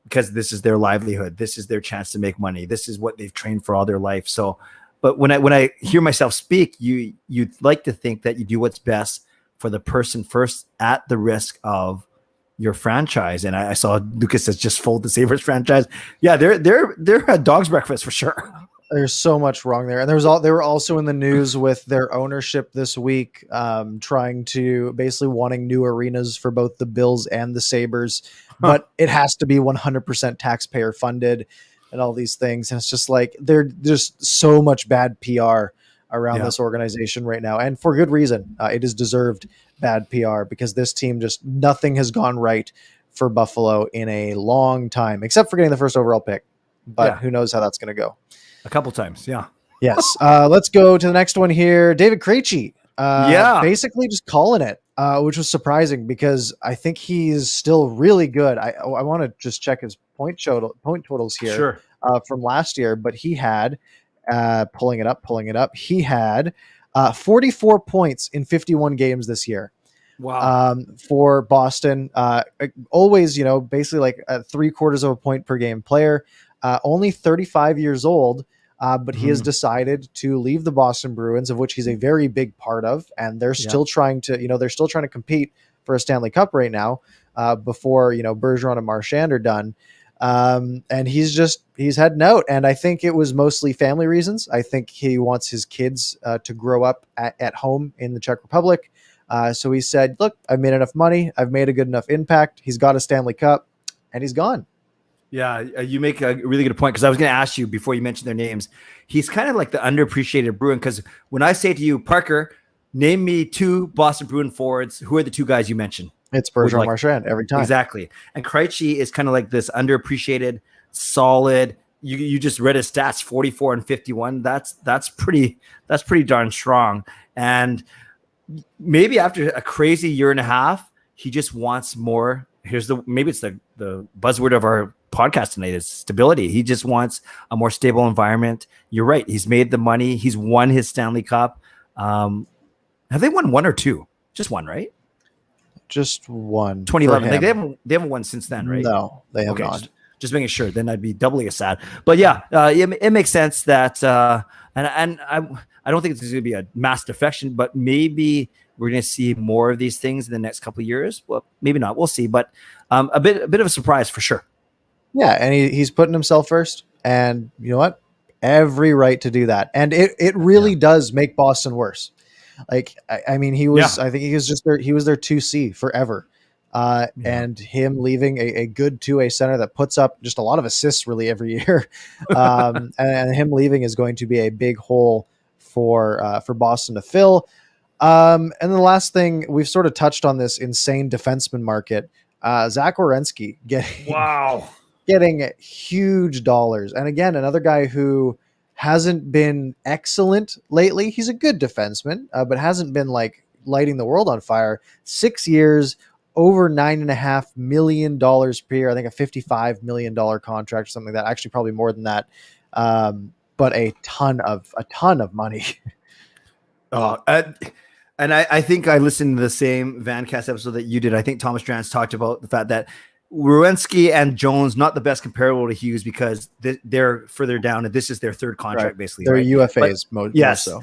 because this is their livelihood. This is their chance to make money. This is what they've trained for all their life. So, but when I hear myself speak, you'd like to think that you do what's best for the person first at the risk of your franchise. And I saw Lucas has just folded the Sabres franchise. Yeah, they're a dog's breakfast for sure. There's so much wrong there. And they were also in the news with their ownership this week, trying to basically wanting new arenas for both the Bills and the Sabres, but it has to be 100% taxpayer funded and all these things. And it's just like, they're just so much bad PR around this organization right now. And for good reason. It is deserved bad PR because this team nothing has gone right for Buffalo in a long time, except for getting the first overall pick. But who knows how that's going to go. A couple times. Yeah. Yes. Let's go to the next one here. David Krejci. Basically just calling it, which was surprising because I think he's still really good. I want to just check his point totals here from last year, but he had, pulling it up. He had 44 points in 51 games this year. Wow. For Boston, always, basically like 3/4 of a point per game player, only 35 years old. But he has decided to leave the Boston Bruins, of which he's a very big part of. And they're still trying to, compete for a Stanley Cup right now, before, Bergeron and Marchand are done. And he's heading out. And I think it was mostly family reasons. I think he wants his kids to grow up at home in the Czech Republic. So he said, look, I've made enough money. I've made a good enough impact. He's got a Stanley Cup and he's gone. Yeah, you make a really good point because I was going to ask you before you mentioned their names. He's kind of like the underappreciated Bruin because when I say to you, Parker, name me 2 Boston Bruin forwards, who are the 2 guys you mentioned? It's Bergeron, Marchand every time. Exactly. And Krejci is kind of like this underappreciated, solid. You just read his stats, 44 and 51. That's pretty darn strong. And maybe after a crazy year and a half, he just wants more. Maybe it's the buzzword of our podcast tonight is stability. He just wants a more stable environment. You're right. He's made the money. He's won his Stanley Cup. Have they won 1 or 2? Just 1, right? Just 1. 2011. Like they haven't won since then, right? No, they have not. Just making sure. Then I'd be doubly as sad. But yeah, it makes sense that, and I don't think it's going to be a mass defection, but maybe we're going to see more of these things in the next couple of years. Well, maybe not. We'll see. But a bit of a surprise for sure. Yeah, and he's putting himself first, and you know what? Every right to do that, and it really does make Boston worse. Like I mean, he was. I think he was just he was their 2C forever, and him leaving a good 2A center that puts up just a lot of assists really every year, and him leaving is going to be a big hole for Boston to fill. And the last thing, we've sort of touched on this insane defenseman market. Zach Werenski getting huge dollars. And again, another guy who hasn't been excellent lately. He's a good defenseman, but hasn't been like lighting the world on fire. 6 years, over $9.5 million per year. I think a $55 million contract or something like that. Actually, probably more than that. But a ton of money. And I think I listened to the same Vancast episode that you did. I think Thomas Drance talked about the fact that Werenski and Jones, not the best comparable to Hughes because they're further down, and this is their third contract, basically. They're right? UFAs, yes. more so.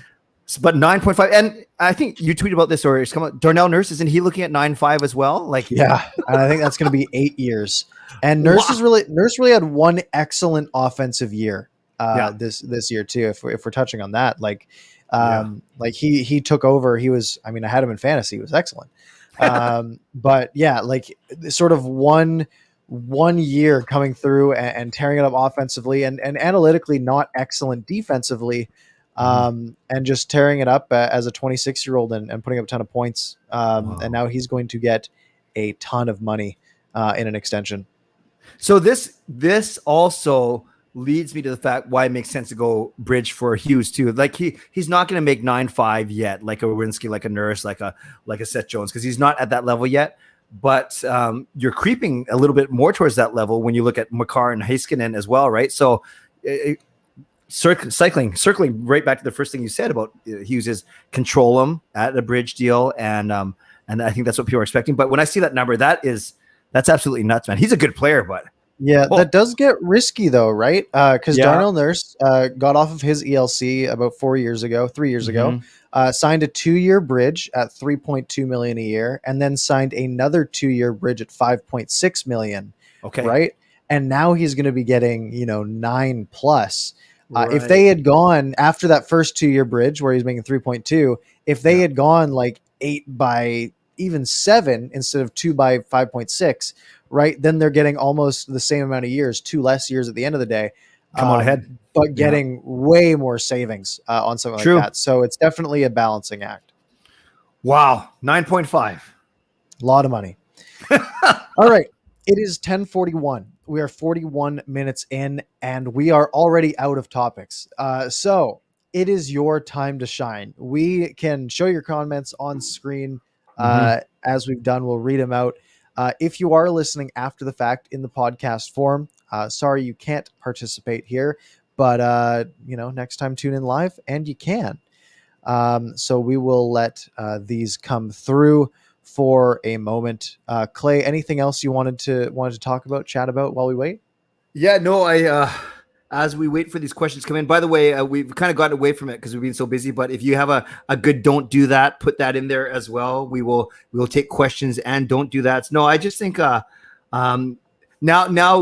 But 9.5, and I think you tweeted about this, or it's come out. Darnell Nurse, isn't he looking at 9.5 as well? Like, yeah, and I think that's going to be 8 years. And Nurse really had one excellent offensive year this year too. If we're touching on that, like he took over. He was, I mean, I had him in fantasy. He was excellent. But yeah, like sort of one year coming through and tearing it up offensively and analytically not excellent defensively. And just tearing it up as a 26-year-old and putting up a ton of points. And now he's going to get a ton of money in an extension. So this also leads me to the fact why it makes sense to go bridge for Hughes too. Like he's not going to make 9.5 yet, like a Werenski, like a Nurse, like a Seth Jones, because he's not at that level yet. But you're creeping a little bit more towards that level when you look at Makar and Heiskanen as well, right? So circling right back to the first thing you said about Hughes is control him at a bridge deal, and I think that's what people are expecting. But when I see that number, that's absolutely nuts, man. He's a good player, but that does get risky though, right? Because Darnell Nurse got off of his ELC about 3 years ago, signed a 2-year bridge at $3.2 million a year, and then signed another 2-year bridge at $5.6 million. Okay, right, and now he's going to be getting 9+. If they had gone after that first 2-year bridge where he's making 3.2, if they had gone like 8 by even 7 instead of 2 by 5.6, right? Then they're getting almost the same amount of years, 2 less years at the end of the day. Come on ahead. But getting way more savings on something like that. So it's definitely a balancing act. Wow. 9.5. A lot of money. All right. It is 10:41. We are 41 minutes in, and we are already out of topics. So it is your time to shine. We can show your comments on screen as we've done. We'll read them out. If you are listening after the fact in the podcast form, sorry you can't participate here, but next time tune in live and you can. So we will let these come through for a moment. Clay, anything else you wanted to talk about, chat about while we wait? Yeah, no, as we wait for these questions to come in, by the way, we've kind of gotten away from it because we've been so busy, but if you have a good don't do that, put that in there as well. We will take questions and don't do that. No, I just think now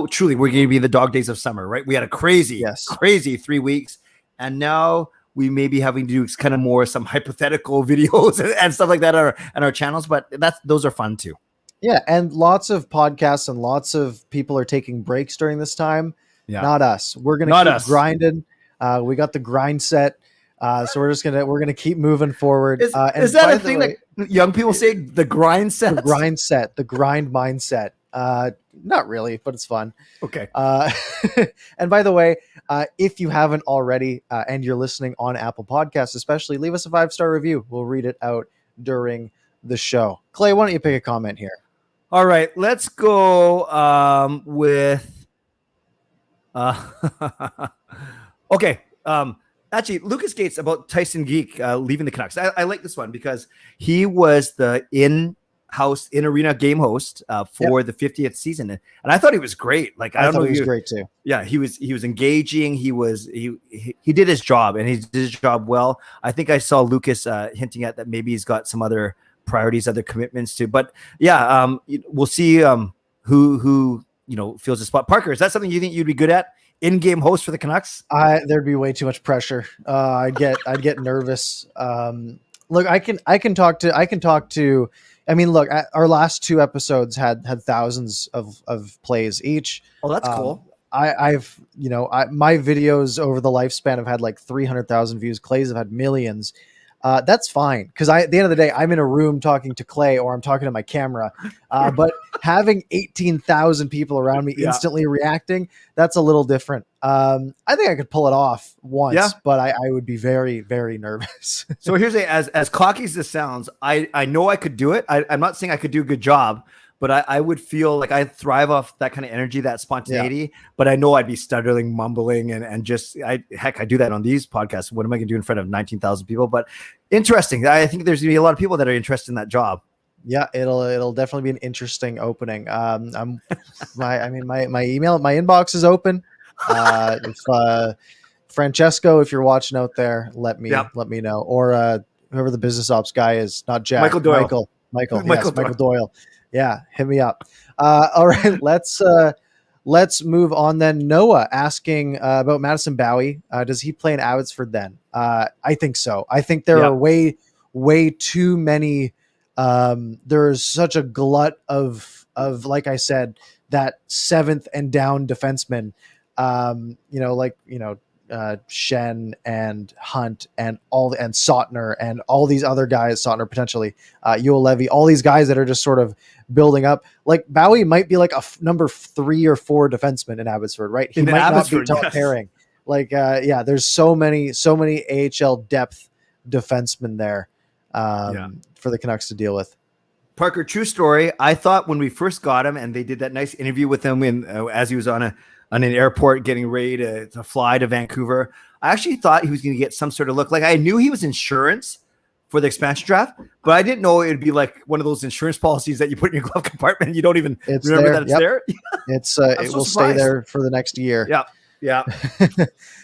truly we're going to be in the dog days of summer, right? We had a crazy 3 weeks, and now we may be having to do kind of more some hypothetical videos and stuff like that on our channels, but those are fun too. Yeah, and lots of podcasts and lots of people are taking breaks during this time. Yeah. Not us. We're gonna keep grinding. We got the grind set, so we're gonna keep moving forward. Is that a thing that young people say? The grind set, the grind mindset. Not really, but it's fun. Okay. And by the way, if you haven't already, and you're listening on Apple Podcasts, especially, leave us a 5-star review. We'll read it out during the show. Clay, why don't you pick a comment here? All right, let's go with. Okay. Actually, Lucas Gates about Tyson Geek leaving the Canucks. I like this one because he was the in-arena game host for the 50th season, and I thought he was great. Like I thought he was great too. Yeah, he was engaging. He did his job, and he did his job well. I think I saw Lucas hinting at that maybe he's got some other priorities, other commitments too. But yeah, we'll see who fills the spot. Parker, is that something you think you'd be good at? In-game host for the Canucks? There'd be way too much pressure. I'd get nervous. Look, I can talk to. I mean, look, our last 2 episodes had thousands of plays each. Oh, that's cool. I've my videos over the lifespan have had like 300,000 views. Clay's have had millions. That's fine because at the end of the day, I'm in a room talking to Clay or I'm talking to my camera. But having 18,000 people around me instantly reacting, that's a little different. I think I could pull it off once, but I would be very, very nervous. So here's as cocky as this sounds, I know I could do it. I'm not saying I could do a good job, but I would feel like I thrive off that kind of energy, that spontaneity. But I know I'd be stuttering, mumbling, and just I do that on these podcasts. What am I going to do in front of 19,000 people? But interesting. I think there's going to be a lot of people that are interested in that job. Yeah, it'll definitely be an interesting opening. My email, my inbox is open. If Francesco, if you're watching out there, let me Yep. know, or whoever the business ops guy is, not Jack, Michael Doyle. Michael, Michael yes, Michael Doyle. Yeah, hit me up. All right, let's move on then. Noah asking about Madison Bowie. Does he play in Abbotsford then? I think so. I think there are way too many. There's such a glut of like I said, that seventh and down defenseman. Shen and Hunt and Sautner and all these other guys, Sautner potentially, Yule Levy, all these guys that are just sort of building up. Like Bowie might be like a number 3 or 4 defenseman in Abbotsford, right? He might not be top pairing. Like, there's so many AHL depth defensemen there for the Canucks to deal with. Parker, true story. I thought when we first got him and they did that nice interview with him as he was on an airport getting ready to fly to Vancouver, I actually thought he was going to get some sort of look. Like, I knew he was insurance for the expansion draft, but I didn't know it would be like one of those insurance policies that you put in your glove compartment and you don't even remember that it's there. It will stay there for the next year. Yeah.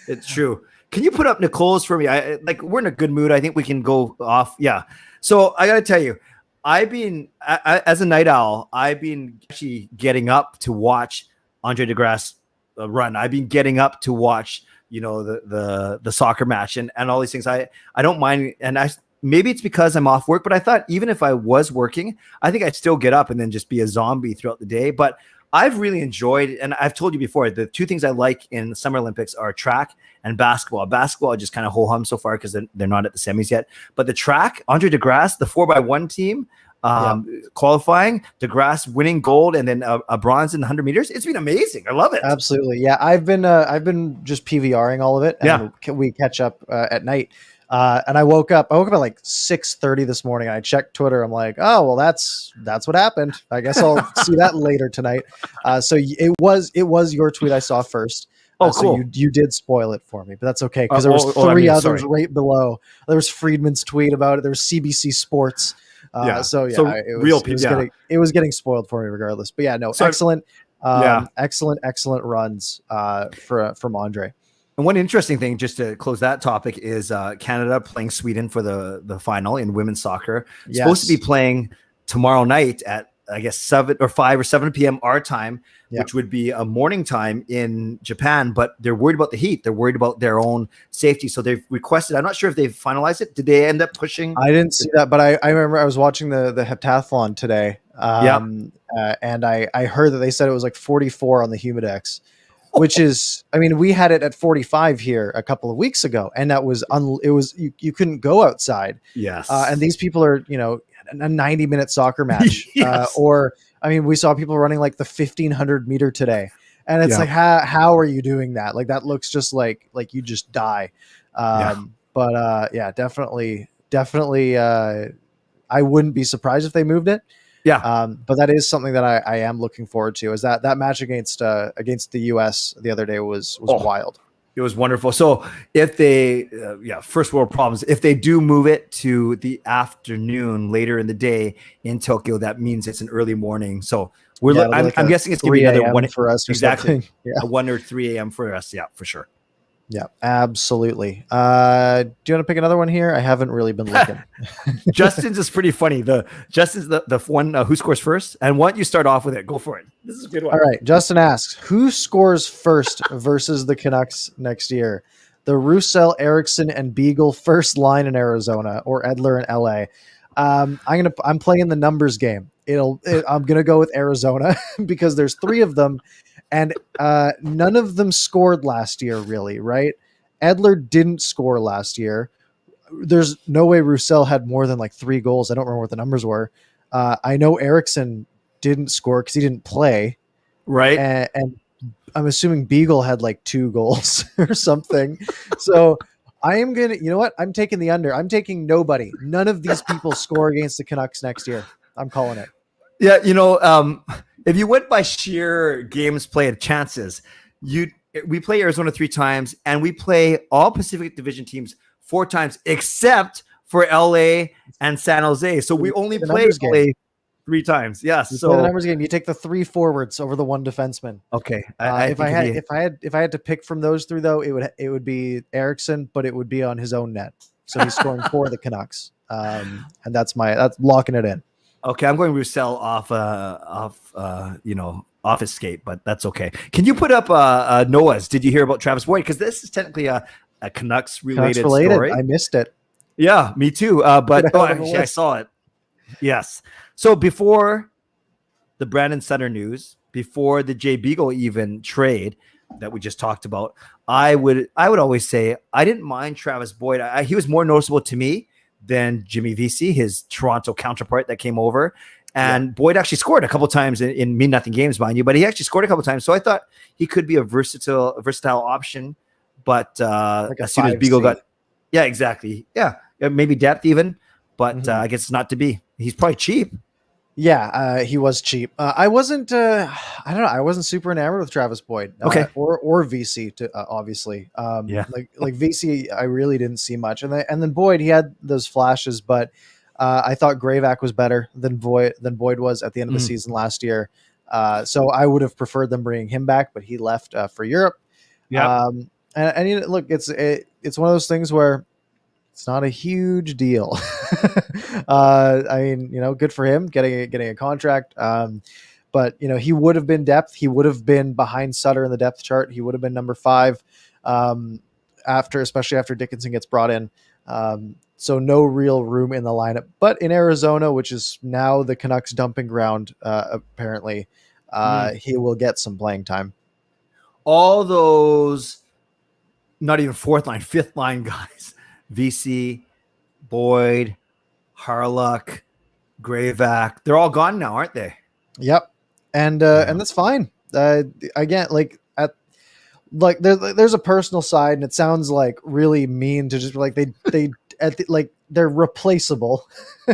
It's true. Can you put up Nicole's for me? We're in a good mood. I think we can go off. Yeah. So I got to tell you, as a night owl, I've been actually getting up to watch Andre DeGrasse run. I've been getting up to watch, the soccer match and all these things. I don't mind. And maybe it's because I'm off work, but I thought even if I was working, I think I'd still get up and then just be a zombie throughout the day. But I've really enjoyed, and I've told you before, the 2 things I like in the Summer Olympics are track and basketball. Basketball, I just kind of ho-hum so far because they're not at the semis yet. But the track, Andre DeGrasse, the 4x1 team, qualifying, DeGrasse winning gold and then a bronze in the 100 meters. It's been amazing. I love it. Absolutely. Yeah. I've been just PVRing all of it. And we catch up at night. And I woke up at like 6:30 this morning. I checked Twitter. I'm like, oh, well, that's what happened. I guess I'll see that later tonight. So it was your tweet I saw first. Oh, cool. So you did spoil it for me, but that's okay. Cause there was 3 others right below. There was Friedman's tweet about it. There was CBC Sports. It was getting spoiled for me regardless, but excellent runs from Andre. And one interesting thing, just to close that topic, is Canada playing Sweden for the final in women's soccer. Yes. Supposed to be playing tomorrow night at, I guess, 7 or 5 or 7 p.m. our time, which would be a morning time in Japan. But they're worried about the heat. They're worried about their own safety. So they've requested, I'm not sure if they've finalized it. Did they end up pushing? I didn't see that, but I remember I was watching the heptathlon today. And I heard that they said it was like 44 on the Humidex. Which is, I mean, we had it at 45 here a couple of weeks ago, and that was you couldn't go outside. Yes. And these people are, a 90-minute soccer match. Yes. We saw people running like the 1500 meter today, and it's like, how are you doing that? Like, that looks just like you just die. Definitely. I wouldn't be surprised if they moved it. Yeah. But that is something that I am looking forward to, is that match against the US the other day was wild. It was wonderful. So if they, first world problems, if they do move it to the afternoon later in the day in Tokyo, that means it's an early morning. So I'm guessing it's going to be another 1 for us. Exactly. 1 or 3 a.m. for us. Yeah, for sure. Yeah, absolutely. Do you want to pick another one here? I haven't really been looking. Justin's is pretty funny. Justin's the one who scores first. And why don't you start off with it? Go for it. This is a good one. All right. Justin asks, who scores first versus the Canucks next year? The Roussel, Eriksson, and Beagle first line in Arizona, or Edler in LA? I'm playing the numbers game. I'm gonna go with Arizona because there's 3 of them. And none of them scored last year, really, right? Edler didn't score last year. There's no way Roussel had more than like 3 goals. I don't remember what the numbers were. I know Eriksson didn't score because he didn't play. Right. And I'm assuming Beagle had like 2 goals or something. So I am going to, you know what? I'm taking the under. I'm taking nobody. None of these people score against the Canucks next year. I'm calling it. Yeah, if you went by sheer games played chances, we play Arizona 3 times, and we play all Pacific Division teams 4 times, except for LA and San Jose. So we only play LA 3 times. Yes. You play the So numbers game. You take the 3 forwards over the 1 defenseman. okay. If I had to pick from those 3 though, it would be Eriksson, but it would be on his own net. So he's scoring for the Canucks. And that's locking it in. Okay, I'm going Roussel off escape, but that's okay. Can you put up Noah's? Did you hear about Travis Boyd? Because this is technically a Canucks related story. I missed it. Yeah, me too. But actually, I saw it. Yes. So before the Brandon Sutter news, before the Jay Beagle even trade that we just talked about, I would always say I didn't mind Travis Boyd. He was more noticeable to me than Jimmy Vesey, his Toronto counterpart that came over. And Boyd actually scored a couple times in mean nothing games, mind you, but he actually scored a couple times. So I thought he could be a versatile option. But as soon as Beagle got, exactly. Yeah, maybe depth even, but I guess it's not to be. He's probably cheap. Yeah, he was cheap. I wasn't. I don't know. I wasn't super enamored with Travis Boyd. Okay, or VC obviously. Like VC, I really didn't see much, and then Boyd, he had those flashes, but I thought Gravac was better than Boyd was at the end of the season last year. So I would have preferred them bringing him back, but he left for Europe. Yeah. And look, it's one of those things where it's not a huge deal. I mean, good for him getting a contract. But he would have been depth. He would have been behind Sutter in the depth chart. He would have been number 5 especially after Dickinson gets brought in. So no real room in the lineup. But in Arizona, which is now the Canucks dumping ground, apparently, he will get some playing time. All those, not even 4th line, 5th line guys. VC, Boyd, Harlock, Gravac, they're all gone now, aren't they? Yep. And that's fine. Again, there's a personal side, and it sounds like really mean to just be like they're replaceable.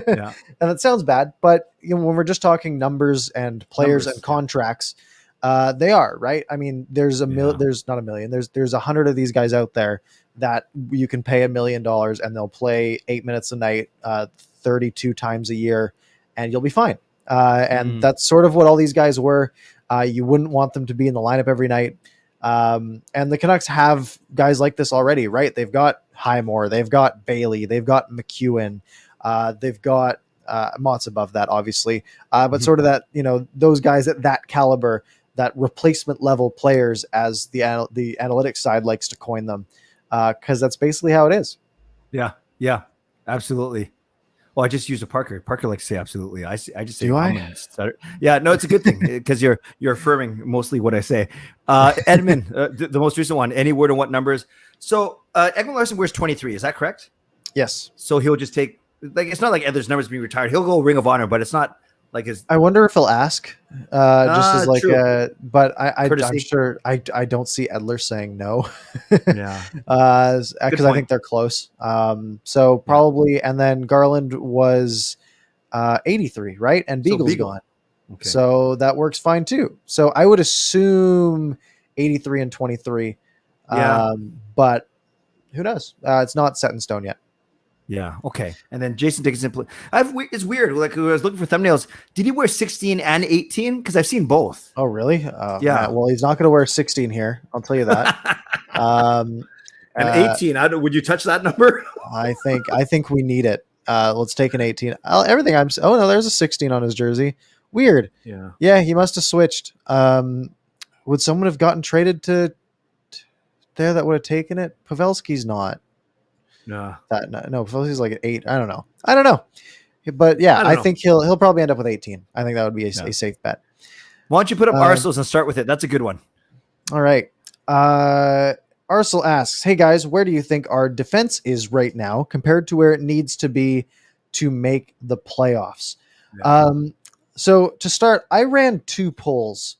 Yeah. And it sounds bad, but when we're just talking numbers and players and contracts, they are, right? I mean, there's not a million. There's 100 of these guys out there that you can pay $1 million and they'll play 8 minutes a night, 32 times a year, and you'll be fine. And that's sort of what all these guys were. You wouldn't want them to be in the lineup every night. And the Canucks have guys like this already, right? They've got Highmore, they've got Bailey, they've got McEwen, they've got Mott's above that, obviously. But sort of that, those guys at that caliber, that replacement level players, as the analytics side likes to coin them, because that's basically how it is. Yeah, absolutely. Well, I just used a Parker. Parker likes to say absolutely. I just say, do I? Yeah, no, it's a good thing because you're affirming mostly what I say. Edmund, the most recent one. Any word on what numbers? So Ekman Larsson wears 23. Is that correct? Yes. So he'll just take, it's not like Edler's numbers being retired. He'll go Ring of Honor, but it's not like his. I wonder if he'll ask. Just as like, but I'm sure I don't see Edler saying no. Yeah. Because I think they're close. So probably, and then Garland was 83, right? And Beagle's gone. Okay. So that works fine too. So I would assume 83 and 23. Yeah. But who knows? It's not set in stone yet. Yeah. Okay. And then Jason Dickinson. It's weird. Like, I was looking for thumbnails. Did he wear 16 and 18? Because I've seen both. Oh, really? Yeah. Man, well, he's not going to wear 16 here. I'll tell you that. And 18. Would you touch that number? I think we need it. Let's take an 18. Everything I'm. Oh no, there's a 16 on his jersey. Weird. Yeah. Yeah, he must have switched. Would someone have gotten traded to there that would have taken it? Pavelski's not. No. Pavelski's like an 8. I don't know. But yeah, I think he'll probably end up with 18. I think that would be a safe bet. Why don't you put up Arsenal's and start with it? That's a good one. All right. Arsenal asks, hey guys, where do you think our defense is right now compared to where it needs to be to make the playoffs? Yeah. So to start, I ran 2 polls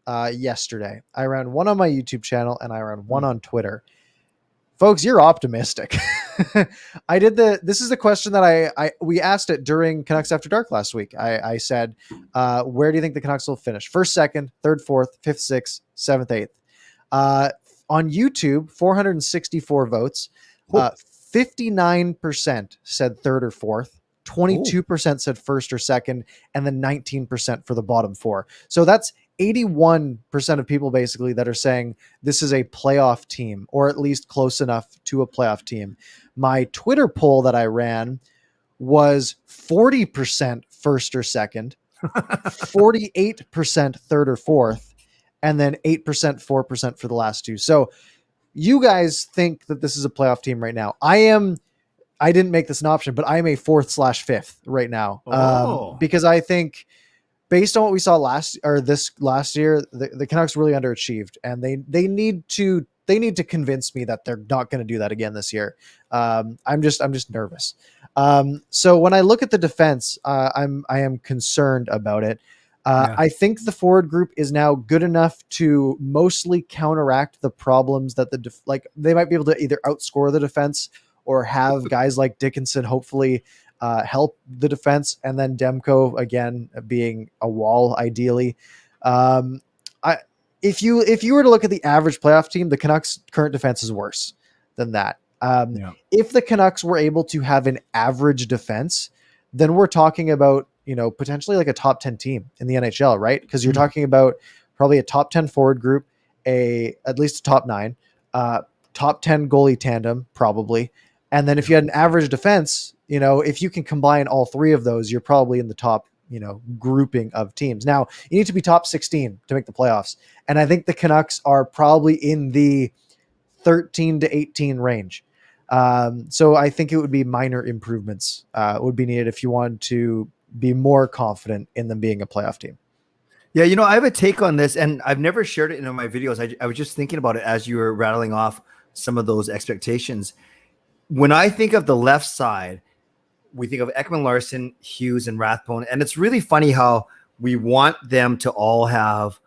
yesterday. I ran one on my YouTube channel and I ran one on Twitter. Folks, you're optimistic. This is the question that we asked it during Canucks After Dark last week. I said, where do you think the Canucks will finish? 1st, 2nd, 3rd, 4th, 5th, 6th, 7th, 8th. On YouTube, 464 votes. 59% said 3rd or 4th. 22% said first or second, and then 19% for the bottom four. So that's 81% of people basically that are saying this is a playoff team, or at least close enough to a playoff team. My Twitter poll that I ran was 40% first or second, 48% third or fourth, and then 8%, 4% for the last two. So you guys think that this is a playoff team right now. I didn't make this an option, but I am a 4th/5th right now. Because I think based on what we saw last year, the Canucks really underachieved, and they need to convince me that they're not going to do that again this year. I'm just nervous. So when I look at the defense, I am concerned about it. I think the forward group is now good enough to mostly counteract the problems that they might be able to either outscore the defense or have guys like Dickinson hopefully help the defense, and then Demko again being a wall ideally. If you were to look at the average playoff team, the Canucks' current defense is worse than that. If the Canucks were able to have an average defense, then we're talking about, potentially like a top 10 team in the NHL, right? Because you're talking about probably a top 10 forward group, at least a top 9, top 10 goalie tandem, probably. And then if you had an average defense, if you can combine all three of those, you're probably in the top, grouping of teams. Now, you need to be top 16 to make the playoffs. And I think the Canucks are probably in the 13 to 18 range. So I think it would be minor improvements would be needed if you wanted to be more confident in them being a playoff team. Yeah, I have a take on this, and I've never shared it in my videos. I was just thinking about it as you were rattling off some of those expectations. When I think of the left side, we think of Ekman Larson, Hughes, and Rathbone. And it's really funny how we want them to all have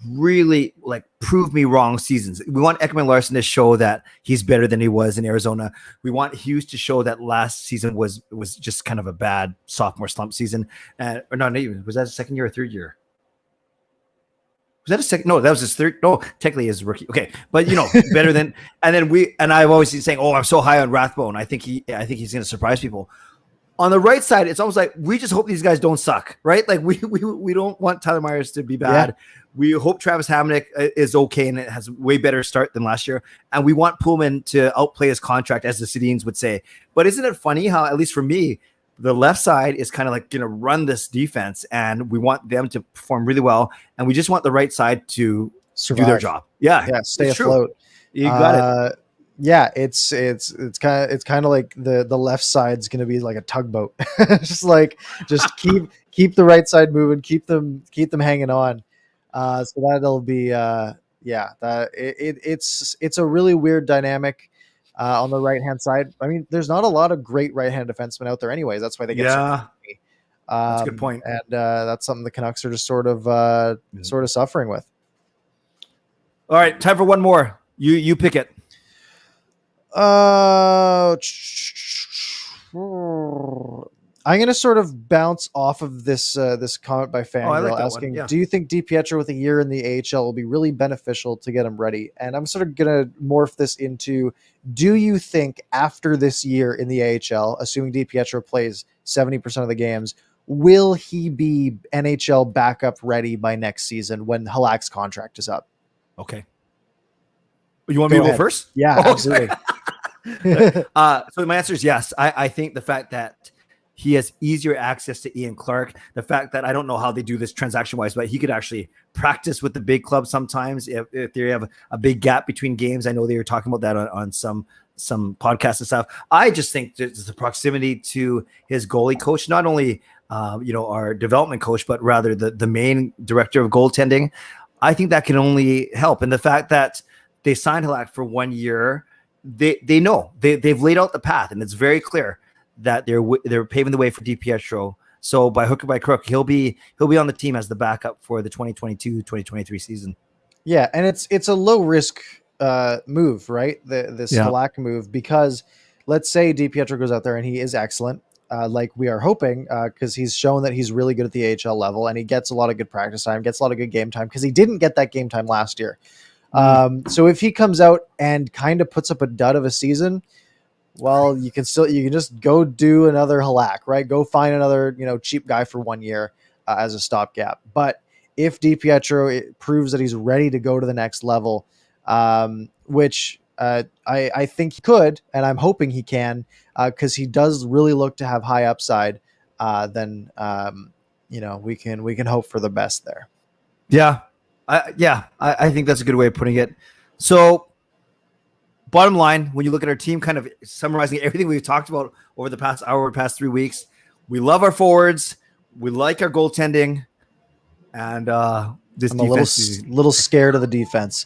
really prove me wrong seasons. We want Ekman Larson to show that he's better than he was in Arizona. We want Hughes to show that last season was just kind of a bad sophomore slump season. Or not even, was that a second year or third year? Was that a second? No, that was his third. No, technically his rookie. Okay. But better than, and I've always been saying, I'm so high on Rathbone. I think he's going to surprise people. On the right side, it's almost like we just hope these guys don't suck, right? Like we don't want Tyler Myers to be bad. Yeah. We hope Travis Hamonic is okay and it has a way better start than last year. And we want Pullman to outplay his contract, as the Sedins would say. But isn't it funny how, at least for me, the left side is kind of like going to run this defense, and we want them to perform really well. And we just want the right side to do their job. Yeah. Stay afloat. True. You got it. Yeah, it's kind of like the left side's going to be like a tugboat. just keep the right side moving, keep them hanging on. So that'll be it's a really weird dynamic on the right hand side. I mean, there's not a lot of great right hand defensemen out there, anyways. That's why they get that's a good point, and that's something the Canucks are just sort of suffering with. All right, time for one more. You pick it. I'm going to sort of bounce off of this comment by Fangirl asking, do you think DiPietro with a year in the AHL will be really beneficial to get him ready? And I'm sort of going to morph this into, do you think after this year in the AHL, assuming DiPietro plays 70% of the games, will he be NHL backup ready by next season when Halak's contract is up? Okay. You want me to go first? Yeah, absolutely. So my answer is yes. I think the fact that he has easier access to Ian Clark, the fact that I don't know how they do this transaction wise, but he could actually practice with the big club sometimes if they have a big gap between games. I know they were talking about that on some podcasts and stuff. I just think there's the proximity to his goalie coach, not only our development coach, but rather the main director of goaltending. I think that can only help. And the fact that they signed Halak for 1 year, they know they've laid out the path, and it's very clear that they're paving the way for DiPietro. So by hook or by crook, he'll be on the team as the backup for the 2022-2023 season. Yeah, and it's a low risk move, right? This Halak move, because let's say DiPietro goes out there and he is excellent, like we are hoping, because he's shown that he's really good at the AHL level, and he gets a lot of good practice time, gets a lot of good game time, because he didn't get that game time last year. So if he comes out and kind of puts up a dud of a season, Well, you can just go do another Halak, right? Go find another, cheap guy for 1 year as a stopgap. But if DiPietro proves that he's ready to go to the next level, which I think he could, and I'm hoping he can, because he does really look to have high upside, then we can hope for the best there. Yeah. I think that's a good way of putting it. So bottom line, when you look at our team, kind of summarizing everything we've talked about over the past hour, past 3 weeks, we love our forwards. We like our goaltending. And this I'm defense a little scared of the defense.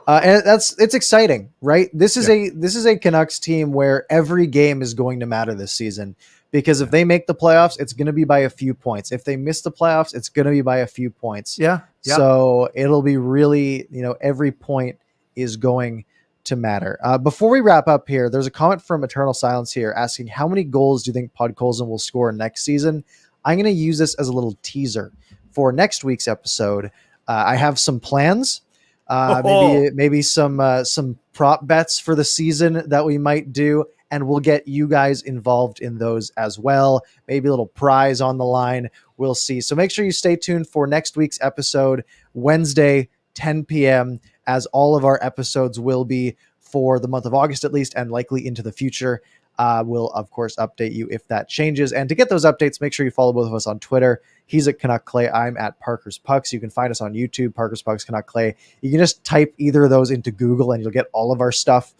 And it's exciting, right? This is a Canucks team where every game is going to matter this season, because if they make the playoffs, it's going to be by a few points. If they miss the playoffs, it's going to be by a few points. Yeah. So it'll be really, every point is going to matter. Before we wrap up here, there's a comment from Eternal Silence here asking, how many goals do you think Podkolzin will score next season? I'm going to use this as a little teaser for next week's episode. I have some plans. Maybe some prop bets for the season that we might do, and we'll get you guys involved in those as well. Maybe a little prize on the line. We'll see. So make sure you stay tuned for next week's episode, Wednesday, 10 p.m., as all of our episodes will be for the month of August at least, and likely into the future. We'll, of course, update you if that changes. And to get those updates, make sure you follow both of us on Twitter. He's at Canuck Clay. I'm at ParkersPucks. You can find us on YouTube, ParkersPucks, Canuck Clay. You can just type either of those into Google and you'll get all of our stuff,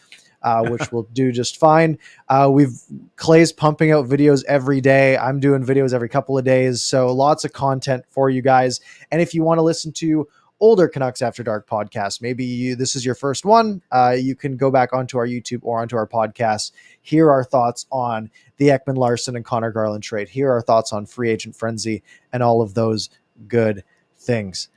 which will do just fine. Clay's pumping out videos every day. I'm doing videos every couple of days. So lots of content for you guys. And if you want to listen to older Canucks After Dark podcast, maybe this is your first one, you can go back onto our YouTube or onto our podcast, hear our thoughts on the Ekman Larson and Connor Garland trade, hear our thoughts on free agent frenzy and all of those good things.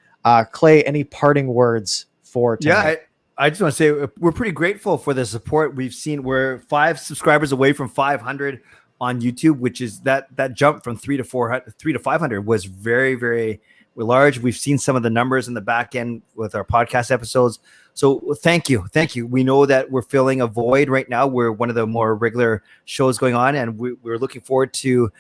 Clay, any parting words for tonight? Yeah, I just want to say we're pretty grateful for the support we've seen. We're 5 subscribers away from 500 on YouTube, which is that jump from 3 to 500 was very, very large. We've seen some of the numbers in the back end with our podcast episodes. So thank you. We know that we're filling a void right now. We're one of the more regular shows going on, and we're looking forward to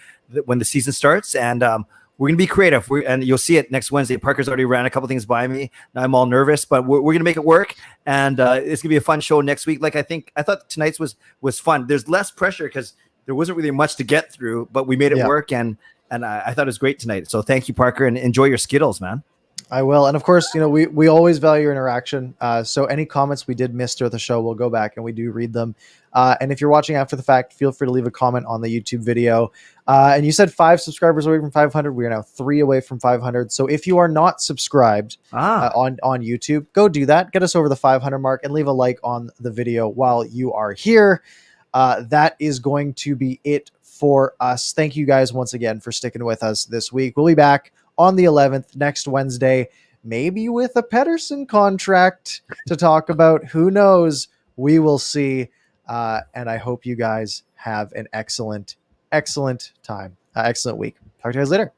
when the season starts. And we're going to be creative. And you'll see it next Wednesday. Parker's already ran a couple things by me. Now I'm all nervous, but we're going to make it work. And it's going to be a fun show next week. Like I thought tonight's was fun. There's less pressure because there wasn't really much to get through, but we made it work. And I thought it was great tonight. So thank you, Parker, and enjoy your Skittles, man. I will. And of course, we always value your interaction. So any comments we did miss throughout the show, we'll go back and we do read them. And if you're watching after the fact, feel free to leave a comment on the YouTube video. And you said 5 subscribers away from 500. We are now 3 away from 500. So if you are not subscribed on YouTube, go do that. Get us over the 500 mark and leave a like on the video while you are here. That is going to be it for us. Thank you guys once again for sticking with us this week. We'll be back on the 11th next Wednesday, maybe with a Pettersson contract to talk about. Who knows? We will see. And I hope you guys have an excellent time, excellent week. Talk to you guys later.